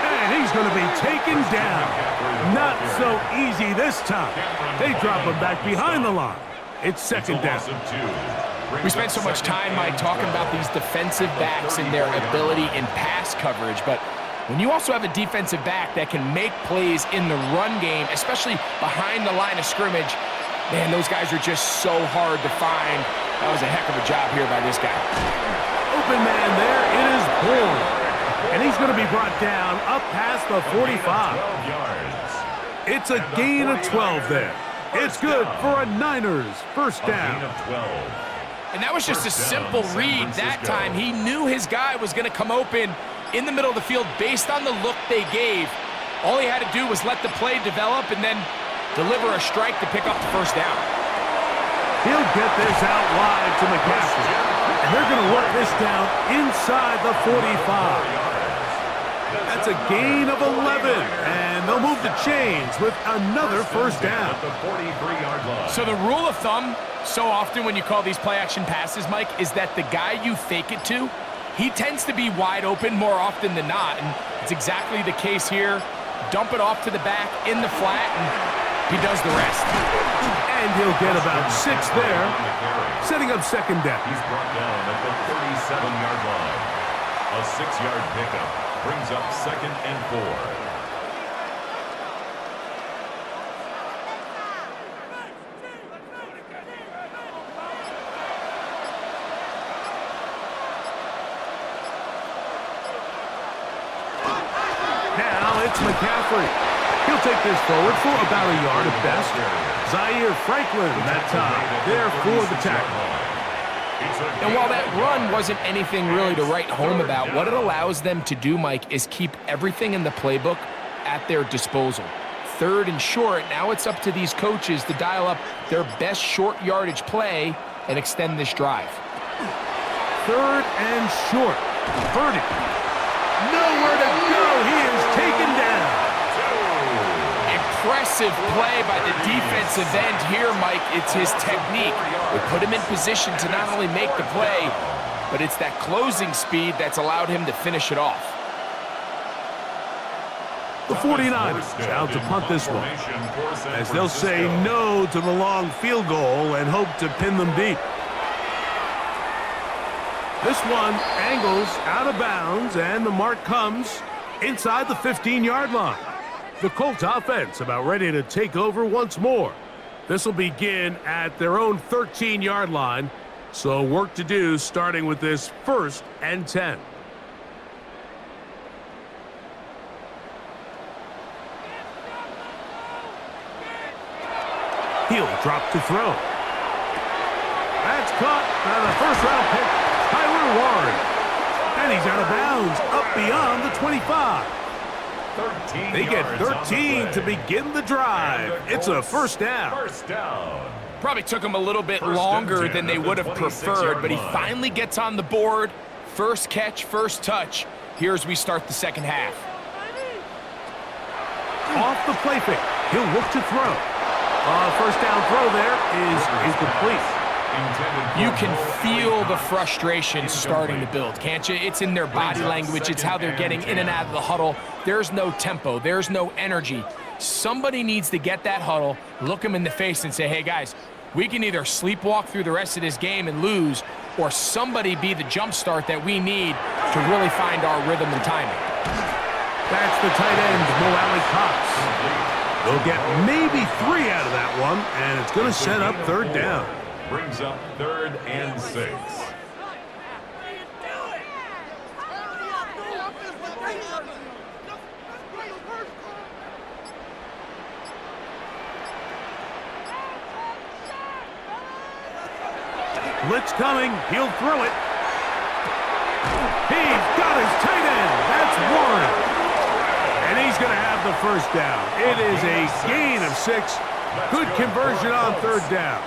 And he's going to be taken down. Not so easy this time. They drop him back behind the line. It's second down. We spent so much time, Mike, talking about these defensive backs and their ability in pass coverage, but when you also have a defensive back that can make plays in the run game, especially behind the line of scrimmage, man, those guys are just so hard to find. That was a heck of a job here by this guy. Open man there, it is Bull. And he's going to be brought down up past the 45. It's a gain of 12 there. It's good for a Niners first down. And that was just a simple read that time. He knew his guy was going to come open in the middle of the field based on the look they gave. All he had to do was let the play develop and then deliver a strike to pick up the first down. He'll get this out wide to McCaffrey. And they're going to work this down inside the 45. That's a gain of 11. And they'll move the chains with another first down. So the rule of thumb, so often when you call these play-action passes, Mike, is that the guy you fake it to, he tends to be wide open more often than not. And it's exactly the case here. Dump it off to the back in the flat, and he does the rest. And he'll get about 6 there, setting up second down. He's brought down at the 37-yard line. A 6-yard pickup brings up second and 4. It's McCaffrey. He'll take this forward for about a yard at best. Zaire Franklin that time there for the tackle. And while that run wasn't anything really to write home about, what it allows them to do, Mike, is keep everything in the playbook at their disposal. Third and short, now it's up to these coaches to dial up their best short yardage play and extend this drive. Third and short. Purdy. Nowhere to go. He is taken down. Impressive play by the defensive end here, Mike. It's his technique. We put him in position to not only make the play, but it's that closing speed that's allowed him to finish it off. The 49ers out to punt this one, as they'll say no to the long field goal and hope to pin them deep. This one angles out of bounds, and the mark comes inside the 15-yard line. The Colts offense about ready to take over once more. This will begin at their own 13-yard line, so work to do starting with this 1st and 10. He'll drop to throw. That's caught by the first-round pick, Warren. And he's out of bounds up beyond the 25. They get 13 to begin the drive. It's a first down. Probably took him a little bit longer than they would have preferred, but he finally gets on the board. First catch, first touch. Here as we start the second half. Off the play fake. He'll look to throw. First down throw there is incomplete. You can feel the frustration starting to build, can't you? It's in their body language. It's how they're getting in and out of the huddle. There's no tempo. There's no energy. Somebody needs to get that huddle, look them in the face and say, hey, guys, we can either sleepwalk through the rest of this game and lose, or somebody be the jump start that we need to really find our rhythm and timing. That's the tight end, Mo Alley Cox. They'll get maybe 3 out of that one, and it's going to set up third down. Brings up 3rd and 6. Blitz coming. He'll throw it. He's got his tight end. That's Warren. And he's going to have the first down. It is a gain of 6. Good conversion on third down.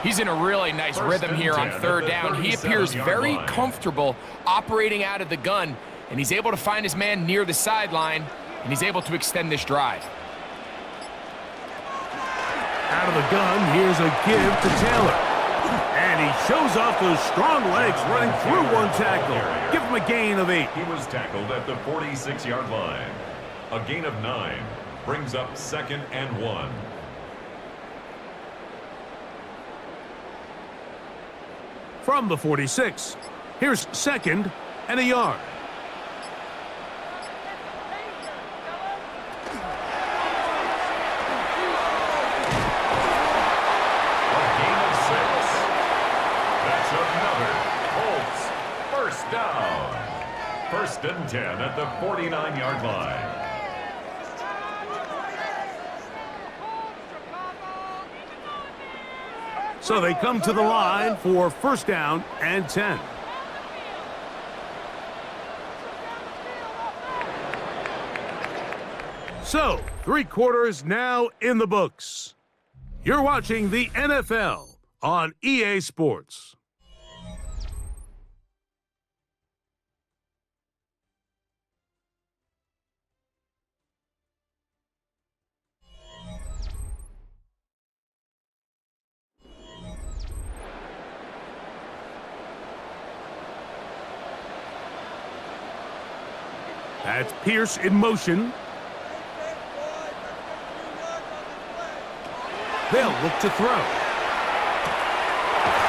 He's in a really nice rhythm here on third down. He appears very comfortable operating out of the gun, and he's able to find his man near the sideline, and he's able to extend this drive. Out of the gun, here's a give to Taylor. And he shows off those strong legs running through one tackle. Give him a gain of 8. He was tackled at the 46-yard line. A gain of 9 brings up 2nd and 1. From the 46, here's 2nd and a yard. Down. 1st and 10 at the 49-yard line. So they come to the line for 1st down and 10. So, 3 quarters now in the books. You're watching the NFL on EA Sports. That's Pierce in motion. They'll look to throw.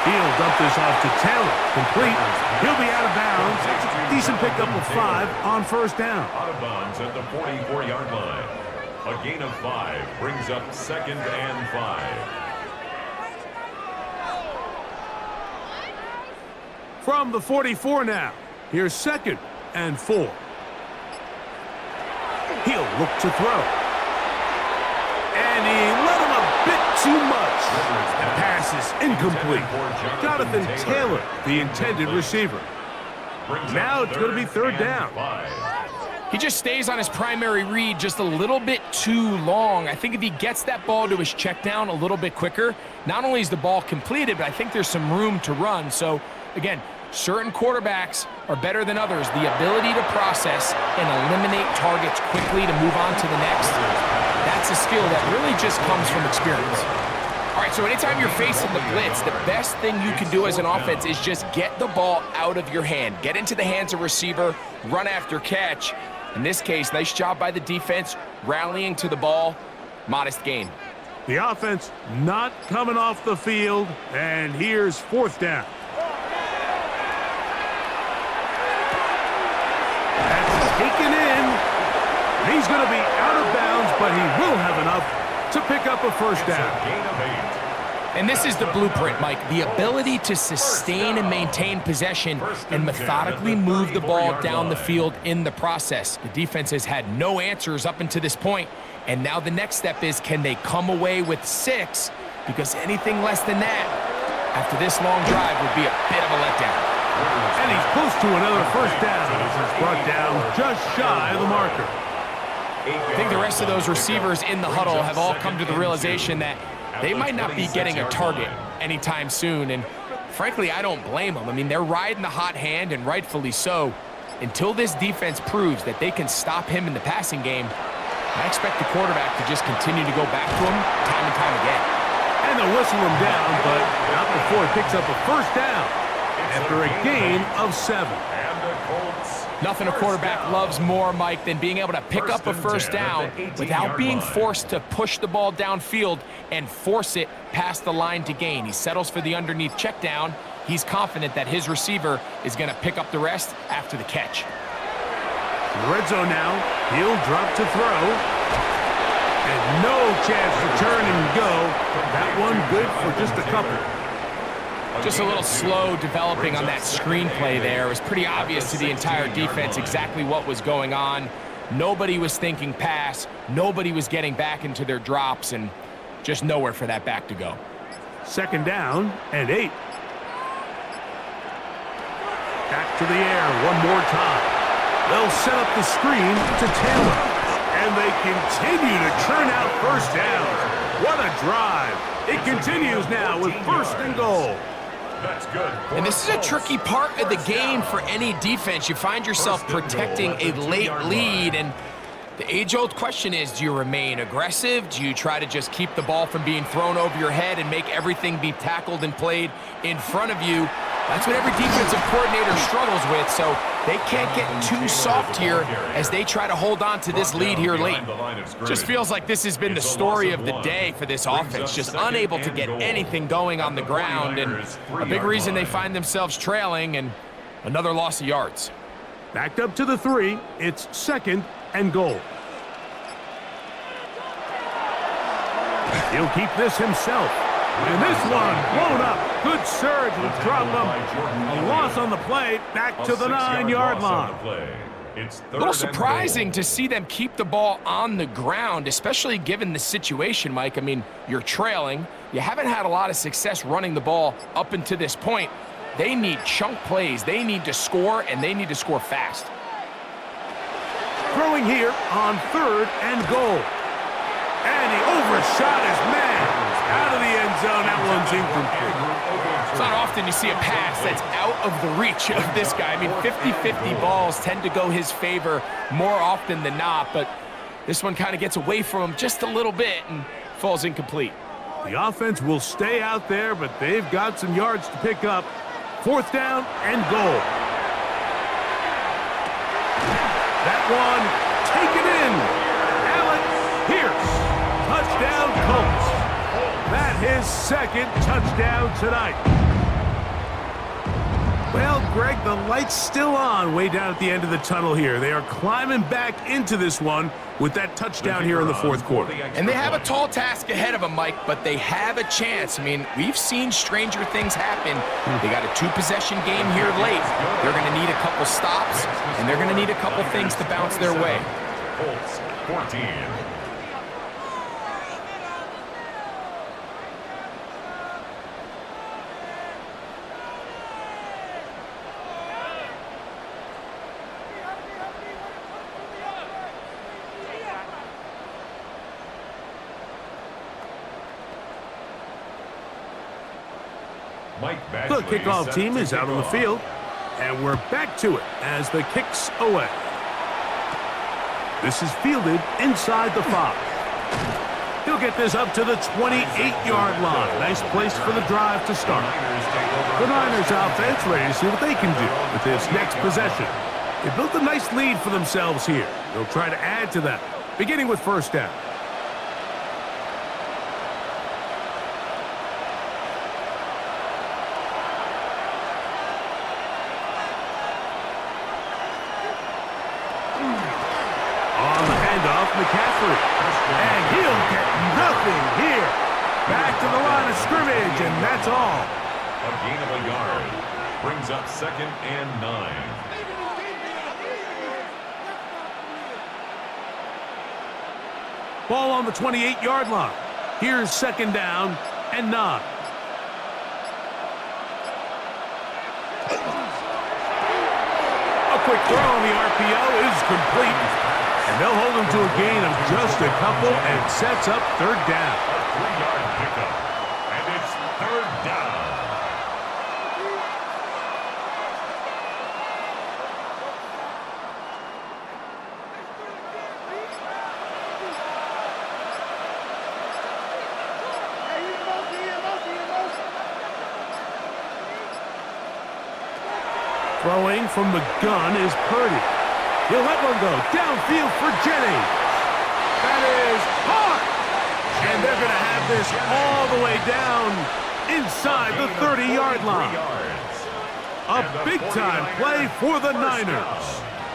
He'll dump this off to Taylor. Complete. He'll be out of bounds. Decent pickup of 5 on 1st down. Out of bounds at the 44-yard line. A gain of 5 brings up 2nd and 5. From the 44 now. Here's 2nd and 4. He'll look to throw. And he let him a bit too much. The pass is incomplete. Jonathan Taylor, the intended receiver. Now it's going to be 3rd down. He just stays on his primary read just a little bit too long. I think if he gets that ball to his check down a little bit quicker, not only is the ball completed, but I think there's some room to run. So, again, certain quarterbacks are better than others. The ability to process and eliminate targets quickly to move on to the next, that's a skill that really just comes from experience. All right, so anytime you're facing the blitz, the best thing you can do as an offense is just get the ball out of your hand. Get into the hands of receiver, run after catch. In this case, nice job by the defense, rallying to the ball. Modest gain. The offense not coming off the field, and here's 4th down. That's taken in. He's going to be out of bounds, but he will have enough to pick up a 1st down. And this is the blueprint, Mike. The ability to sustain and maintain possession and methodically move the ball down the field in the process. The defense has had no answers up until this point, and now the next step is, can they come away with 6? Because anything less than that, after this long drive, would be a bit of a letdown. And he's close to another 1st down. He's brought down just shy of the marker. I think the rest of those receivers in the huddle have all come to the realization that they might not be getting a target anytime soon, and frankly, I don't blame them. I mean, they're riding the hot hand, and rightfully so. Until this defense proves that they can stop him in the passing game, I expect the quarterback to just continue to go back to him time and time again. And they'll whistle him down, but not before he picks up a 1st down after a gain of 7. Nothing a quarterback loves more, Mike, than being able to pick up a 1st down without being forced to push the ball downfield and force it past the line to gain. He settles for the underneath check down. He's confident that his receiver is going to pick up the rest after the catch. In the red zone now, he'll drop to throw. And no chance to turn and go. That one good for just a couple. Just a little slow developing on that screenplay there. It was pretty obvious to the entire defense exactly what was going on. Nobody was thinking pass. Nobody was getting back into their drops, and just nowhere for that back to go. 2nd down and 8. Back to the air one more time. They'll set up the screen to Taylor. And they continue to churn out 1st downs. What a drive. It continues now with 1st and goal. That's good. And this is a tricky part of the game for any defense. You find yourself protecting a late lead, and the age-old question is, do you remain aggressive? Do you try to just keep the ball from being thrown over your head and make everything be tackled and played in front of you? That's what every defensive coordinator struggles with. So They can't get too soft here as they try to hold on to this lead here late. Just feels like this has been the story of the day for this offense, just unable to get anything going on the ground, and a big reason they find themselves trailing, and another loss of yards. Backed up to the 3. It's 2nd and goal. He'll keep this himself. And this one blown up. Good surge with Drumlum. A loss on the play, back to the 9-yard line. A little surprising to see them keep the ball on the ground, especially given the situation, Mike. I mean, you're trailing. You haven't had a lot of success running the ball up until this point. They need chunk plays. They need to score, and they need to score fast. Throwing here on 3rd and goal. And he overshot his man. Out of the end zone, that one's incomplete. It's not often you see a pass that's out of the reach of this guy. I mean, 50-50 balls tend to go his favor more often than not, but this one kind of gets away from him just a little bit and falls incomplete. The offense will stay out there, but they've got some yards to pick up. 4th down and goal. That one, taken in. Allen Pierce, touchdown Colts. That his 2nd touchdown tonight. Well, Greg, the light's still on way down at the end of the tunnel here. They are climbing back into this one with that touchdown here in the 4th quarter. And they have a tall task ahead of them, Mike, but they have a chance. I mean, we've seen stranger things happen. They got a 2-possession game here late. They're going to need a couple stops, and they're going to need a couple things to bounce their way. Colts 14. The kickoff team is out on the field, and we're back to it as the kick's away. This is fielded inside the 5. He'll get this up to the 28-yard line. Nice place for the drive to start. The Niners offense ready to see what they can do with this next possession. They built a nice lead for themselves here. They'll try to add to that, beginning with 1st down. McCaffrey, and he'll get nothing here. Back to the line of scrimmage, and that's all. A gain of a yard brings up 2nd and 9. Ball on the 28-yard line. Here's 2nd down and 9. A quick throw on the RPO is complete. And they'll hold him to a gain of just a couple and sets up 3rd down. A 3-yard pickup, and it's 3rd down. Throwing from the gun is Purdy. He'll let one go downfield for Jennings. That is hard. And they're going to have this all the way down inside the 30-yard line. A big-time play for the Niners.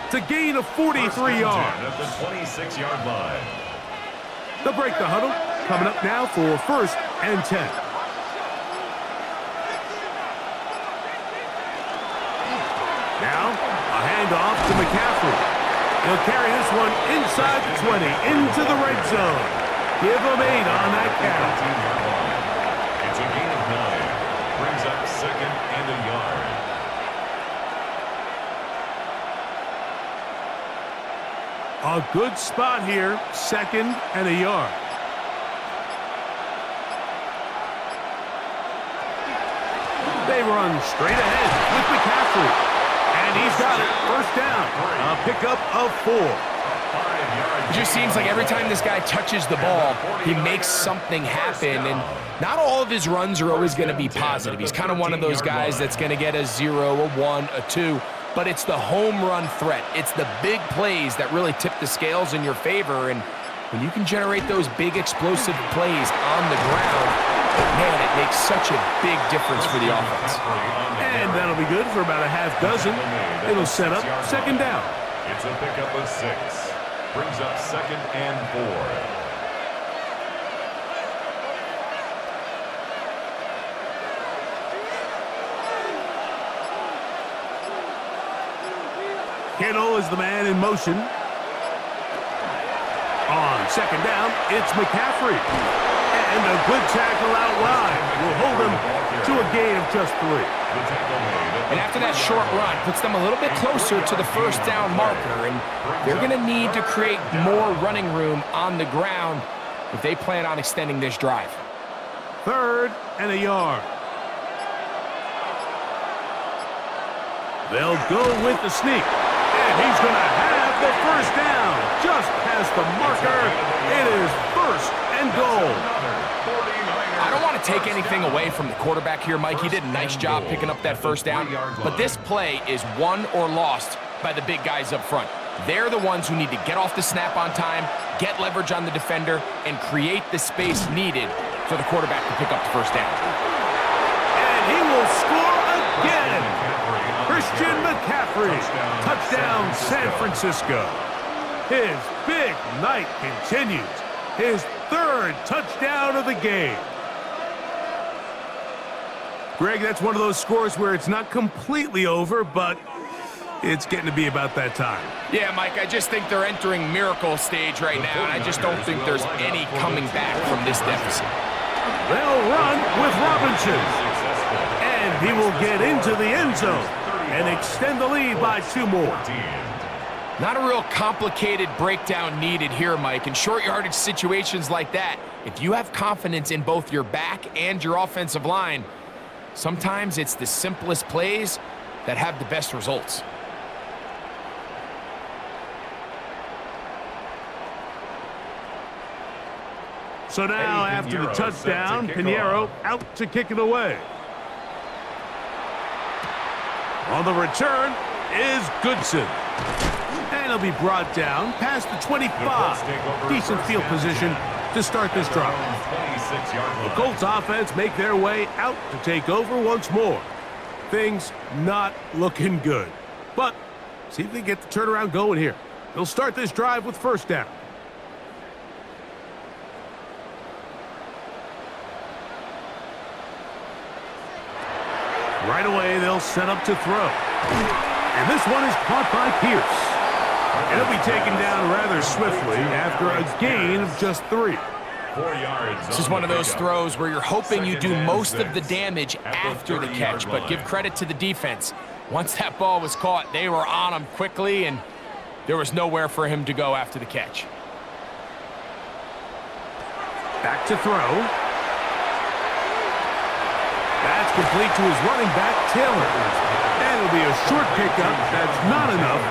It's a gain of 43 yards. At the 26-yard line. They'll break the huddle. Coming up now for 1st and 10. Now, a handoff to McCaffrey. He'll carry this one inside the 20, into the red zone. Give him 8 on that carry. It's a gain of 9. Brings up 2nd and a yard. A good spot here, 2nd and a yard. They run straight ahead with McCaffrey. And he's got it. 1st down. A pickup of 4. It just seems like every time this guy touches the ball, he makes something happen. And not all of his runs are always going to be positive. He's kind of one of those guys that's going to get a 0, a 1, a 2. but it's the home run threat. It's the big plays that really tip the scales in your favor, and when you can generate those big explosive plays on the ground, man, it makes such a big difference for the offense. And that'll be good for about a half dozen. It'll set up second down. It's a pickup of 6. Brings up 2nd and 4. Kittle is the man in motion. On second down, it's McCaffrey. And a good tackle out wide will hold him to a gain of just 3. And after that short run, puts them a little bit closer to the first down marker, and they're going to need to create more running room on the ground if they plan on extending this drive. 3rd and a yard. They'll go with the sneak. And he's going to have the first down. Just past the marker. It is 1st and goal. I don't want to take anything away from the quarterback here, Mike. He did a nice job picking up that first down. But this play is won or lost by the big guys up front. They're the ones who need to get off the snap on time, get leverage on the defender, and create the space needed for the quarterback to pick up the first down. And he will score again. Christian McCaffrey. Touchdown, San Francisco. His big night continues. His 3rd touchdown of the game. Greg, that's one of those scores where it's not completely over, but it's getting to be about that time. Yeah, Mike, I just think they're entering miracle stage right now, and I just don't think there's any coming back from this deficit. They'll run with Robinson. And he will get into the end zone and extend the lead by 2 more. Not a real complicated breakdown needed here, Mike. In short yardage situations like that, if you have confidence in both your back and your offensive line, sometimes it's the simplest plays that have the best results. So now, after the touchdown, Pinheiro out to kick it away. On the return is Goodson. And he'll be brought down past the 25. Decent field position to start this drive. The Colts offense make their way out to take over once more. Things not looking good. But see if they get the turnaround going here. They'll start this drive with first down. Right away, they'll set up to throw. And this one is caught by Pierce. And he'll be taken down rather swiftly after a gain of just 3. 4 yards. This is one of those throws where you're hoping you do most of the damage after the catch, but give credit to the defense. Once that ball was caught, they were on him quickly, and there was nowhere for him to go after the catch. Back to throw. That's complete to his running back, Taylor. And it'll be a short pickup. That's not enough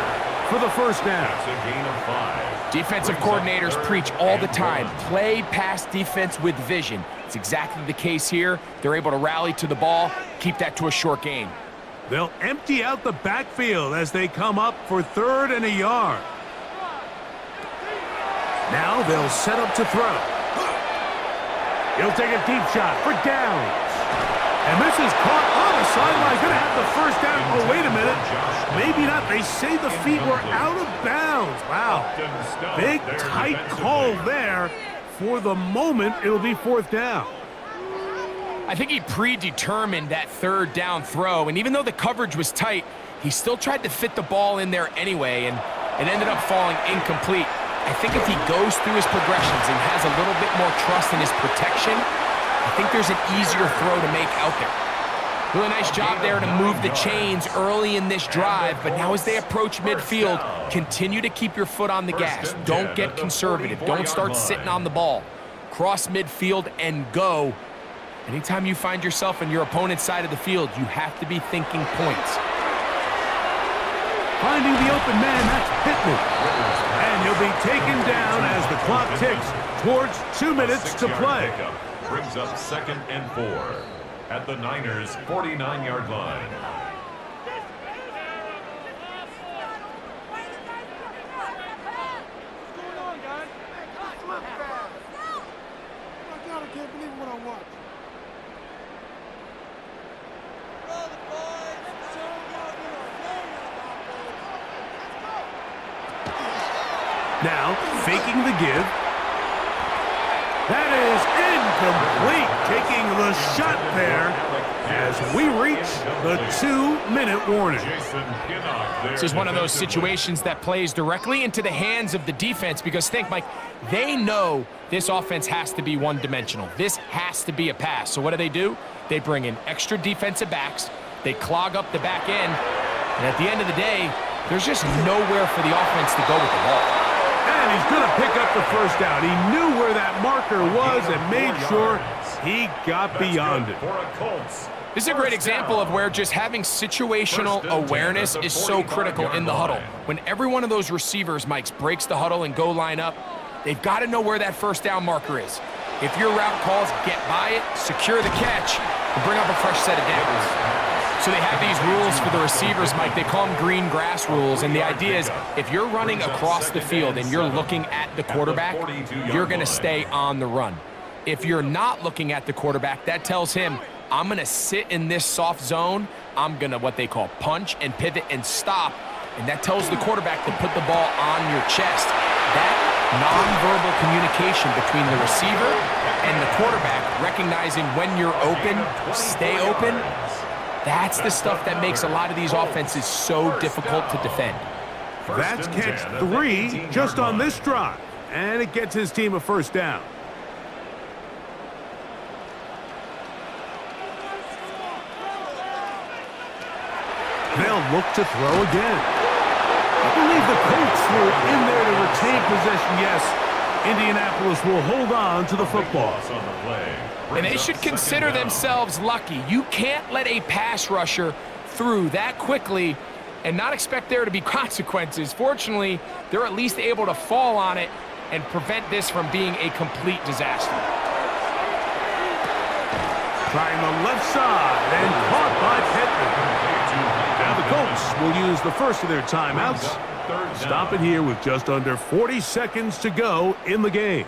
for the first down. That's a gain of 5. Defensive coordinators preach all the time, play pass defense with vision. It's exactly the case here. They're able to rally to the ball, keep that to a short gain. They'll empty out the backfield as they come up for 3rd and a yard. Now they'll set up to throw. He'll take a deep shot for downs. And this is caught on the sideline. Going to have the first down. Oh, wait a minute. Maybe not. They say the feet were out of bounds. Wow. Big, tight call there. For the moment, it'll be 4th down. I think he predetermined that 3rd down throw, and even though the coverage was tight, he still tried to fit the ball in there anyway, and it ended up falling incomplete. I think if he goes through his progressions and has a little bit more trust in his protection, I think there's an easier throw to make out there. Really nice job there to move the chains early in this drive, but now as they approach midfield, continue to keep your foot on the gas. Don't get conservative. Don't start sitting on the ball. Cross midfield and go. Anytime you find yourself on your opponent's side of the field, you have to be thinking points. Finding the open man, that's Pittman. And he'll be taken down as the clock ticks towards 2 minutes to play. Brings up 2nd and 4 at the Niners' 49-yard line. Now, faking the give. That is incomplete, taking the shot there as we reach the 2-minute warning. This is one of those situations that plays directly into the hands of the defense because think, Mike, they know this offense has to be one-dimensional. This has to be a pass. So what do? They bring in extra defensive backs. They clog up the back end. And at the end of the day, there's just nowhere for the offense to go with the ball. And he's going to pick up the first down. He knew where that marker was and made sure he got beyond it. This is a great example of where just having situational awareness is so critical in the huddle. When every one of those receivers, Mike, breaks the huddle and go line up, they've got to know where that first down marker is. If your route calls, get by it, secure the catch, and bring up a fresh set of downs. So they have these rules for the receivers, Mike. They call them green grass rules, and the idea is if you're running across the field and you're looking at the quarterback, you're going to stay on the run. If you're not looking at the quarterback, that tells him, I'm going to sit in this soft zone. I'm going to what they call punch and pivot and stop, and that tells the quarterback to put the ball on your chest. That nonverbal communication between the receiver and the quarterback, recognizing when you're open, stay open, that's the stuff that makes a lot of these offenses so difficult to defend. That's catch 3 just on this drive, and it gets his team a first down. They'll look to throw again. I believe the Colts were in there to retain possession. Yes, Indianapolis will hold on to the football. And they should consider themselves lucky. You can't let a pass rusher through that quickly and not expect there to be consequences. Fortunately, they're at least able to fall on it and prevent this from being a complete disaster. Trying the left side and caught by Pittman. Now the Colts will use the first of their timeouts. Stop it here with just under 40 seconds to go in the game.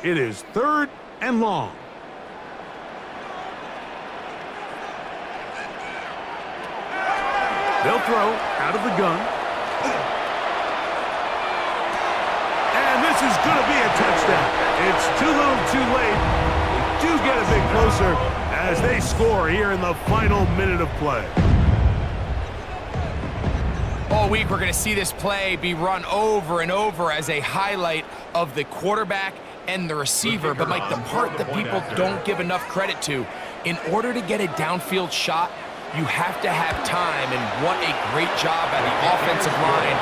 It is 3rd and long. They'll throw out of the gun. And this is going to be a touchdown. It's too little too late. They do get a bit closer as they score here in the final minute of play. All week, we're going to see this play be run over and over as a highlight of the quarterback and the receiver. But, Mike, the part that people don't give enough credit to, in order to get a downfield shot, you have to have time, and what a great job by the offensive line,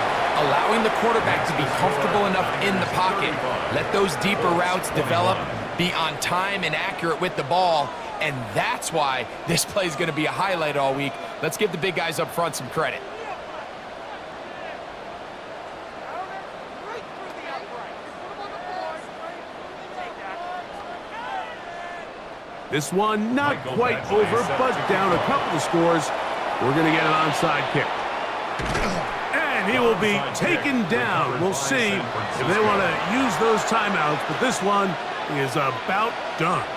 allowing the quarterback to be comfortable enough in the pocket, let those deeper routes develop, be on time and accurate with the ball, and that's why this play is going to be a highlight all week. Let's give the big guys up front some credit. This one not quite over, but down a couple of scores. We're going to get an onside kick. And he will be taken down. We'll see if they want to use those timeouts, but this one is about done.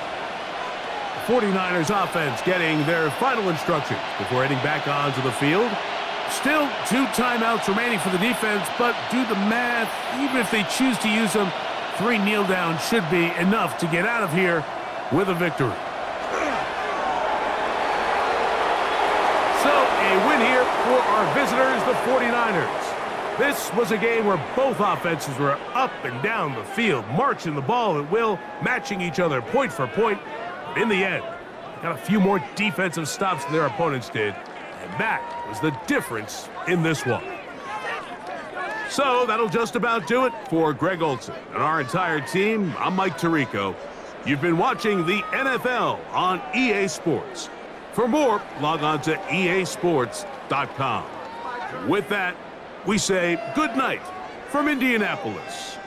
The 49ers offense getting their final instructions before heading back onto the field. Still 2 timeouts remaining for the defense, but do the math. Even if they choose to use them, 3 kneel downs should be enough to get out of here with a victory. So, a win here for our visitors, the 49ers. This was a game where both offenses were up and down the field, marching the ball at will, matching each other point for point. But in the end, got a few more defensive stops than their opponents did, and that was the difference in this one. So, that'll just about do it for Greg Olson and our entire team. I'm Mike Tirico. You've been watching the NFL on EA Sports. For more, log on to easports.com. With that, we say good night from Indianapolis.